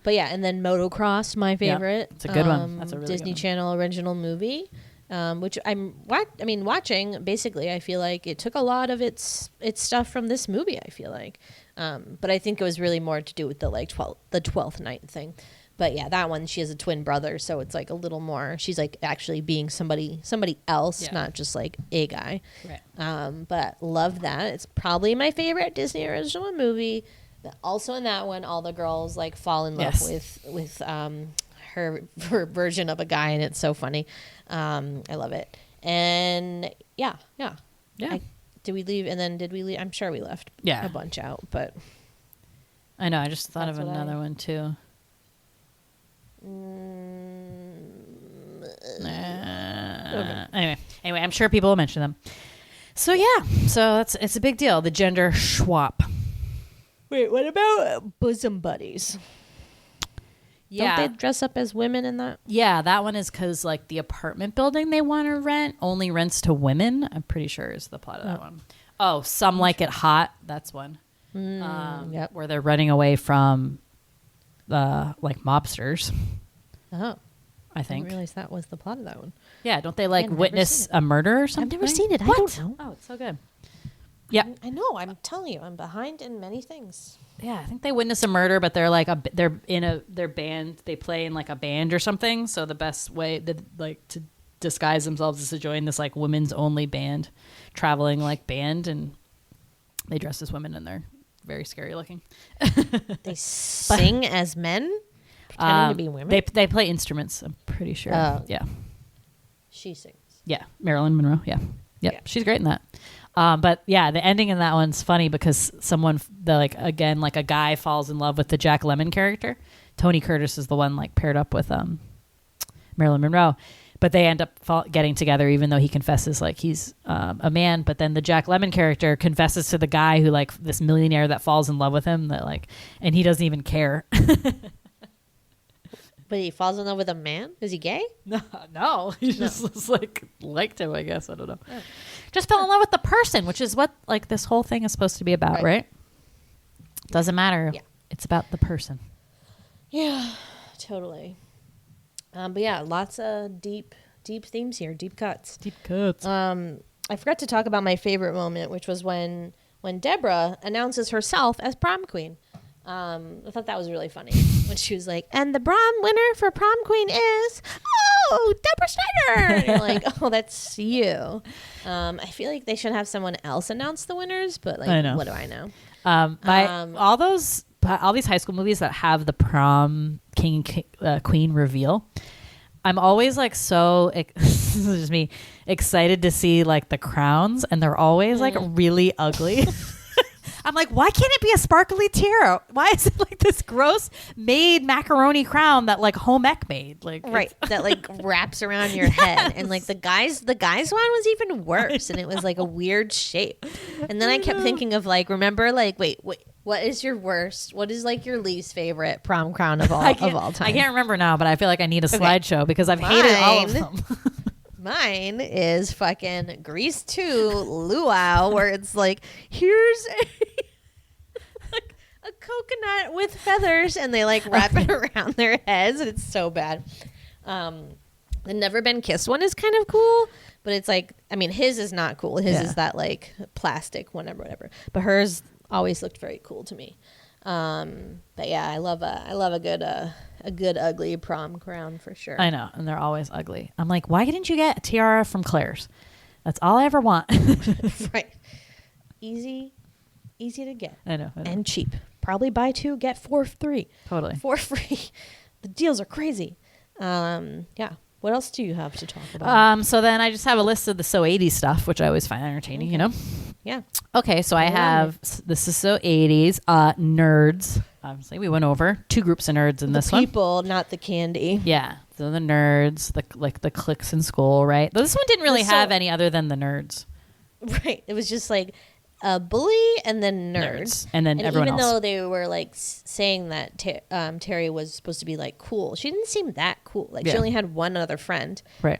But yeah, and then Motocross, my favorite. It's a good one. That's a really Disney good one. Channel original movie. Which watching, basically, I feel like it took a lot of its stuff from this movie, I feel like. But I think it was really more to do with the 12th night thing. But yeah, that one, she has a twin brother, so it's like a little more, she's like actually being somebody else, not just like a guy. Right. But love that. It's probably my favorite Disney original movie. Also in that one, all the girls like fall in love with her version of a guy, and it's so funny. I love it. And yeah. Did we leave? And then did we leave? I'm sure we left a bunch out, but I know. I just thought of another one too. Anyway, I'm sure people will mention them. So it's a big deal. The gender swap. Wait, what about bosom buddies? Yeah. Don't they dress up as women in that? Yeah, that one is because like the apartment building they want to rent only rents to women. I'm pretty sure is the plot of that one. Oh, Some Like It Hot. That's one. Where they're running away from like mobsters. Oh. I think. I didn't realize that was the plot of that one. Yeah, don't they like witness a murder or something? I've never seen it. What? I don't know. Oh, it's so good. Yeah, I know. I'm telling you, I'm behind in many things. Yeah, I think they witness a murder, but they're like they're in their band. They play in like a band or something. So the best way to disguise themselves is to join this like women's only band, traveling like band, and they dress as women and they're very scary looking. They sing as men, pretending to be women. They play instruments. I'm pretty sure. Yeah, she sings. Yeah, Marilyn Monroe. Yeah, she's great in that. But yeah, the ending in that one's funny because a guy falls in love with the Jack Lemmon character. Tony Curtis is the one like paired up with Marilyn Monroe. but they end up getting together, even though he confesses like he's a man. But then the Jack Lemmon character confesses to the guy who like this millionaire that falls in love with him that like, and he doesn't even care. But he falls in love with a man? Is he gay? No, he just was, like liked him, I guess. I don't know. Oh. Just fell in love with the person, which is what like this whole thing is supposed to be about, right? Doesn't matter. Yeah. It's about the person. Yeah, totally. But yeah, lots of deep themes here, deep cuts. Deep cuts. I forgot to talk about my favorite moment, which was when Deborah announces herself as prom queen. I thought that was really funny when she was like, and the prom winner for prom queen is, Deborah Schneider. And you're like, oh, that's you. I feel like they should have someone else announce the winners, but like, what do I know? All these high school movies that have the prom king and queen reveal, I'm always like this is just me, excited to see like the crowns, and they're always like really ugly. I'm like, why can't it be a sparkly tiara? Why is it like this gross made macaroni crown that like home ec made? Like that like wraps around your head. And like the guys one was even worse, and it was like a weird shape. And then I kept thinking of like, remember, like, wait, what is your worst? What is like your least favorite prom crown of all time? I can't remember now, but I feel like I need a slideshow because I've hated all of them. Mine is fucking Grease 2 Luau, where it's like, here's a coconut with feathers, and they like wrap it around their heads, and it's so bad. The Never Been Kissed one is kind of cool, but it's like, I mean, his is not cool. His is that like plastic whatever. But hers always looked very cool to me. But yeah, I love a good ugly prom crown for sure. I know, and they're always ugly. I'm like, why didn't you get a tiara from Claire's? That's all I ever want. Right. Easy to get. I know. And cheap. Probably buy 2, get 4 free. Totally. 4 free. The deals are crazy. Yeah. What else do you have to talk about? So then I just have a list of the So 80s stuff, which I always find entertaining, you know? Yeah. Okay, so I have, this is So 80s, nerds. Obviously, we went over 2 groups of nerds in this one. The people, not the candy. Yeah. So the nerds, the cliques in school, right? Though this one didn't really have any other than the nerds. Right. It was just like a bully and then nerds. And then everyone even else. though they were like saying that Terri was supposed to be like cool, she didn't seem that cool. Like she only had one other friend. Right.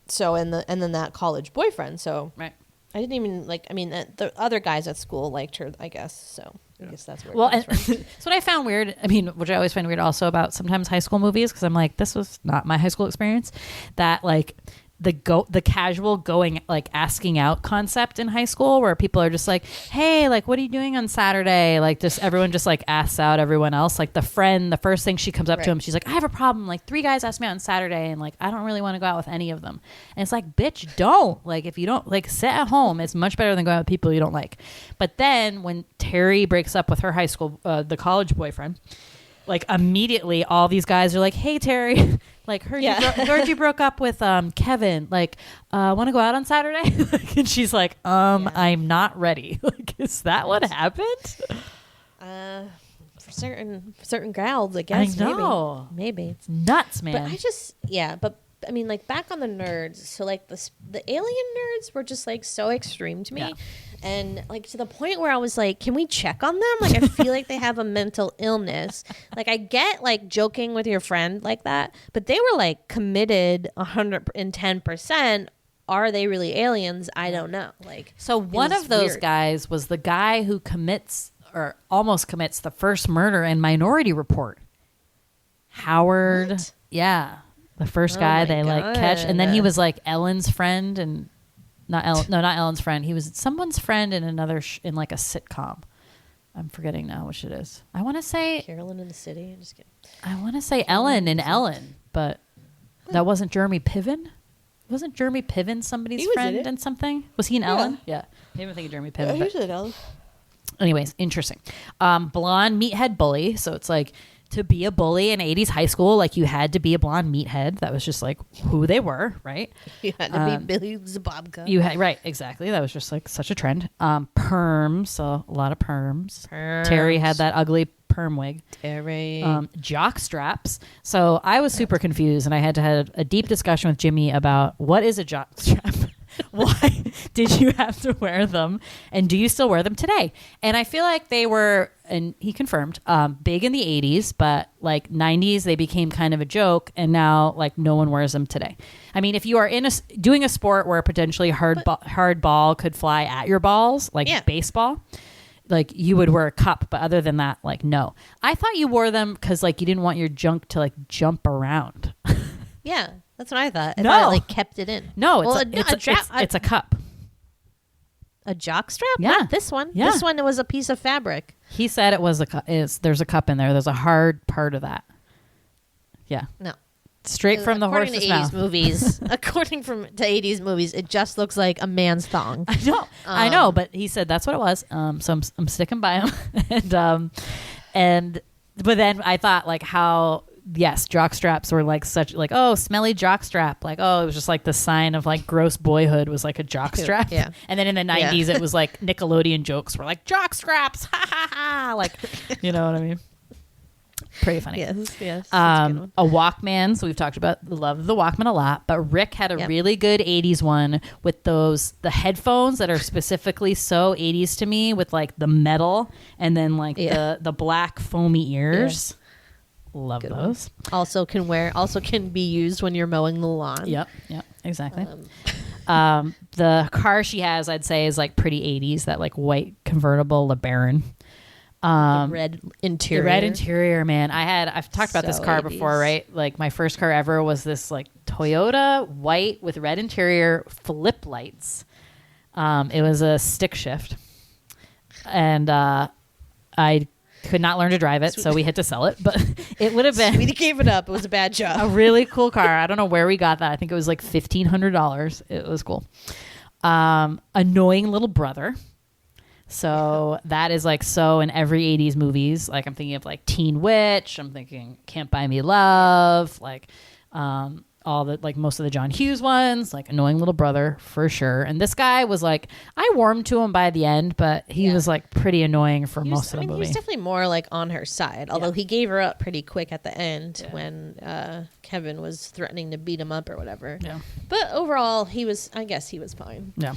So and then that college boyfriend. So right. I didn't even like. I mean, the other guys at school liked her, I guess. So I guess that's where. Well, and that's what I found weird. I mean, which I always find weird also about sometimes high school movies, because I'm like, this was not my high school experience. That like the casual going like asking out concept in high school, where people are just like, hey, like, what are you doing on Saturday? Like, just everyone just like asks out everyone else. Like the friend, the first thing she comes up to him, she's like, I have a problem. Like 3 guys asked me out on Saturday, and like I don't really want to go out with any of them. And it's like, bitch, don't. Like if you don't, like, sit at home. It's much better than going out with people you don't like. But then when Terri breaks up with her high school, the college boyfriend, like immediately all these guys are like, hey Terri, like heard you broke up with Kevin, like want to go out on Saturday? And she's like, I'm not ready. Like, is that what happened? For certain crowds, I guess. I know. Maybe it's nuts, man. But but I mean, like, back on the nerds, so like the alien nerds were just like so extreme to me, and like to the point where I was like, can we check on them? Like, I feel like they have a mental illness. Like, I get like joking with your friend like that, but they were like committed 110%. Are they really aliens? I don't know. Like, so one of those guys was the guy who commits or almost commits the first murder in Minority Report. Howard. What? Yeah. The first guy they like catch, and then he was like Ellen's friend, and not Ellen's friend. He was someone's friend in another in like a sitcom. I'm forgetting now which it is. I want to say Carolyn in the City. I'm just kidding. I want to say Ellen in Ellen, but that wasn't Jeremy Piven. Wasn't Jeremy Piven somebody's friend in something? Was he in Ellen? Yeah. I didn't even think of Jeremy Piven. He was in Ellen. Anyways, interesting. Blonde meathead bully. So it's like to be a bully in 80s high school, like you had to be a blonde meathead. That was just like who they were, right? You had to be Billy Zabobka. You had right, exactly. That was just like such a trend. Perms, so a lot of perms. Terri had that ugly perm wig. Terri. Jock straps. So I was super confused, and I had to have a deep discussion with Jimmy about what is a jock strap. Why did you have to wear them, and do you still wear them today? And I feel like they were, and he confirmed, big in the 80s, but like 90s they became kind of a joke, and now like no one wears them today. I mean, if you are doing a sport where potentially hard ball could fly at your balls, like baseball, like you would wear a cup, but other than that, like no. I thought you wore them because like you didn't want your junk to like jump around. Yeah. That's what I thought. I No. thought it like kept it in. No, it's a cup. A jock strap? Yeah. Not this one. Yeah. This one, it was a piece of fabric. He said it was a cup. There's a cup in there. There's a hard part of that. Yeah. No. Straight from the According horse's to 80s mouth. movies, according to 80s movies, it just looks like a man's thong. I know, but he said that's what it was. So I'm sticking by him. But then I thought like how. Yes, jock straps were like such like, oh, smelly jock strap. Like, oh, it was just like the sign of like gross boyhood was like a jock strap. Yeah. And then in the 90s, it was like Nickelodeon jokes were like jock straps. Ha ha ha. Like, you know what I mean? Pretty funny. Yes. A Walkman. So we've talked about the love of the Walkman a lot, but Rick had a really good 80s one with the headphones that are specifically so 80s to me with like the metal and then like the black foamy ears. Love good those. Also can be used when you're mowing the lawn. Yep, exactly. The car she has, I'd say, is like pretty 80s. That like white convertible LeBaron. The red interior. The red interior, man. I've talked about this car 80s. before, right? Like my first car ever was this like Toyota white with red interior, flip lights. It was a stick shift, and I could not learn to drive it, so we had to sell it. But it would have been. We gave it up. It was a bad job. A really cool car. I don't know where we got that. I think it was like $1,500. It was cool. Annoying little brother. So that is like so in every 80s movies. Like I'm thinking of like Teen Witch. I'm thinking Can't Buy Me Love. Like all the like most of the John Hughes ones. Like annoying little brother for sure. And this guy was like, I warmed to him by the end, but he was like pretty annoying for most of the movie. He was definitely more like on her side. Although he gave her up pretty quick at the end when Kevin was threatening to beat him up or whatever. Yeah. But overall, I guess he was fine. Yeah.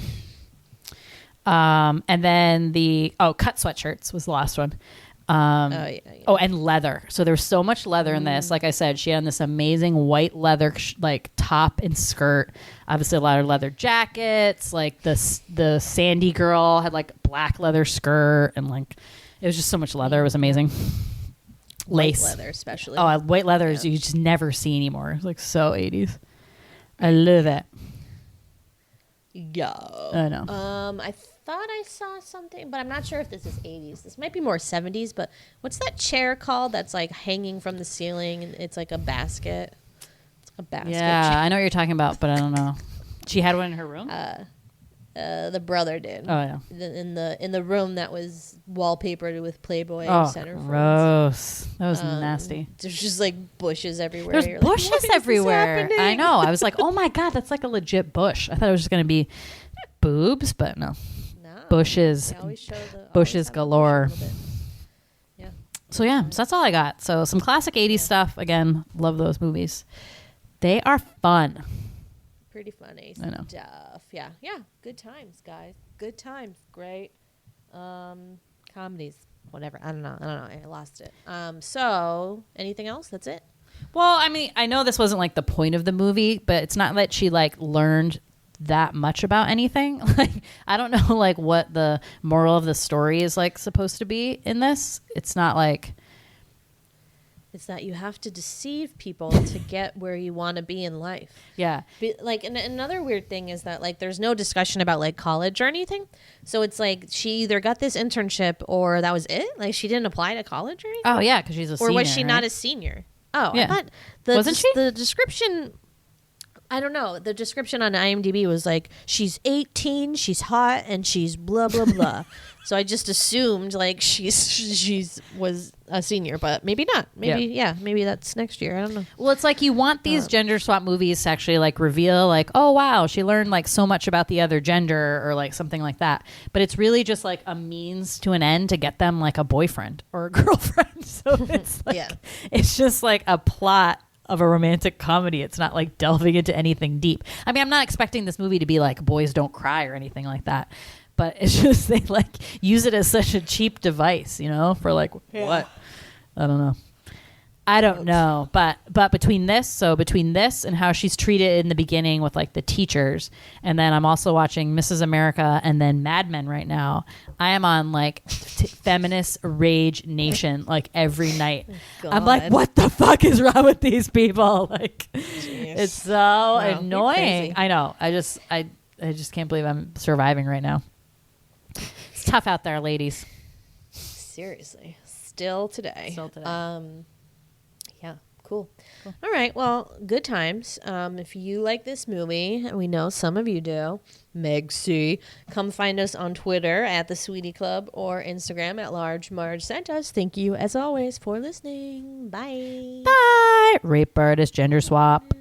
And then cut sweatshirts was the last one. Oh, and leather. So there's so much leather in this. Like I said, she had this amazing white leather like top and skirt. Obviously, a lot of leather jackets. Like the Sandy girl had like black leather skirt, and like it was just so much leather. It was amazing. Lace White leather, especially. Oh, white leather is you just never see anymore. It's like so 80s. I love it. Yeah. I know. I thought I saw something, but I'm not sure if this is 80s. This might be more 70s, but what's that chair called that's like hanging from the ceiling and it's like a basket? It's like a basket Yeah, chair. I know what you're talking about, but I don't know. She had one in her room? The brother did. Oh, yeah. In the room that was wallpapered with Playboy centerfolds. Gross. That was nasty. There's just like bushes everywhere. There's bushes everywhere. I know. I was like, oh my God, that's like a legit bush. I thought it was just going to be boobs, but no. Bushes. They always show bushes galore. Yeah. So that's all I got. So some classic 80s stuff. Again, love those movies. They are fun. Pretty funny I know. stuff. Yeah. Good times, guys. Good times. Great. Comedies. Whatever. I don't know. I lost it. So anything else? That's it. Well, I mean, I know this wasn't like the point of the movie, but it's not that she like learned that much about anything. Like I don't know like what the moral of the story is like supposed to be in this. It's not like it's that you have to deceive people to get where you want to be in life. Yeah. Like and another weird thing is that like there's no discussion about like college or anything. So it's like she either got this internship or that was it. Like she didn't apply to college or anything. Oh yeah, because she's a senior. Or was she not right? a senior? Oh, Yeah. I thought Wasn't she? The description I don't know. The description on IMDb was like, she's 18, she's hot, and she's blah, blah, blah. So I just assumed like she's was a senior, but maybe not. Maybe that's next year. I don't know. Well, it's like you want these gender swap movies to actually like reveal like, oh wow, she learned like so much about the other gender or like something like that. But it's really just like a means to an end to get them like a boyfriend or a girlfriend. So it's like it's just like a plot of a romantic comedy. It's not like delving into anything deep. I mean, I'm not expecting this movie to be like Boys Don't Cry or anything like that. But it's just they like use it as such a cheap device, you know, for like what? I don't know. But between this and how she's treated in the beginning with like the teachers, and then I'm also watching Mrs. America and then Mad Men right now. I am on like feminist rage nation like every night. God. I'm like, what the fuck is wrong with these people? Like, it's so annoying. I know. I just can't believe I'm surviving right now. It's tough out there, ladies. Seriously. Still today. Yeah, cool. All right, well, good times. If you like this movie, and we know some of you do, Meg C, come find us on Twitter at the Sweetie Club or Instagram at Large Marge Sent Us. Thank you, as always, for listening. Bye. Bye. Rape artist, gender swap.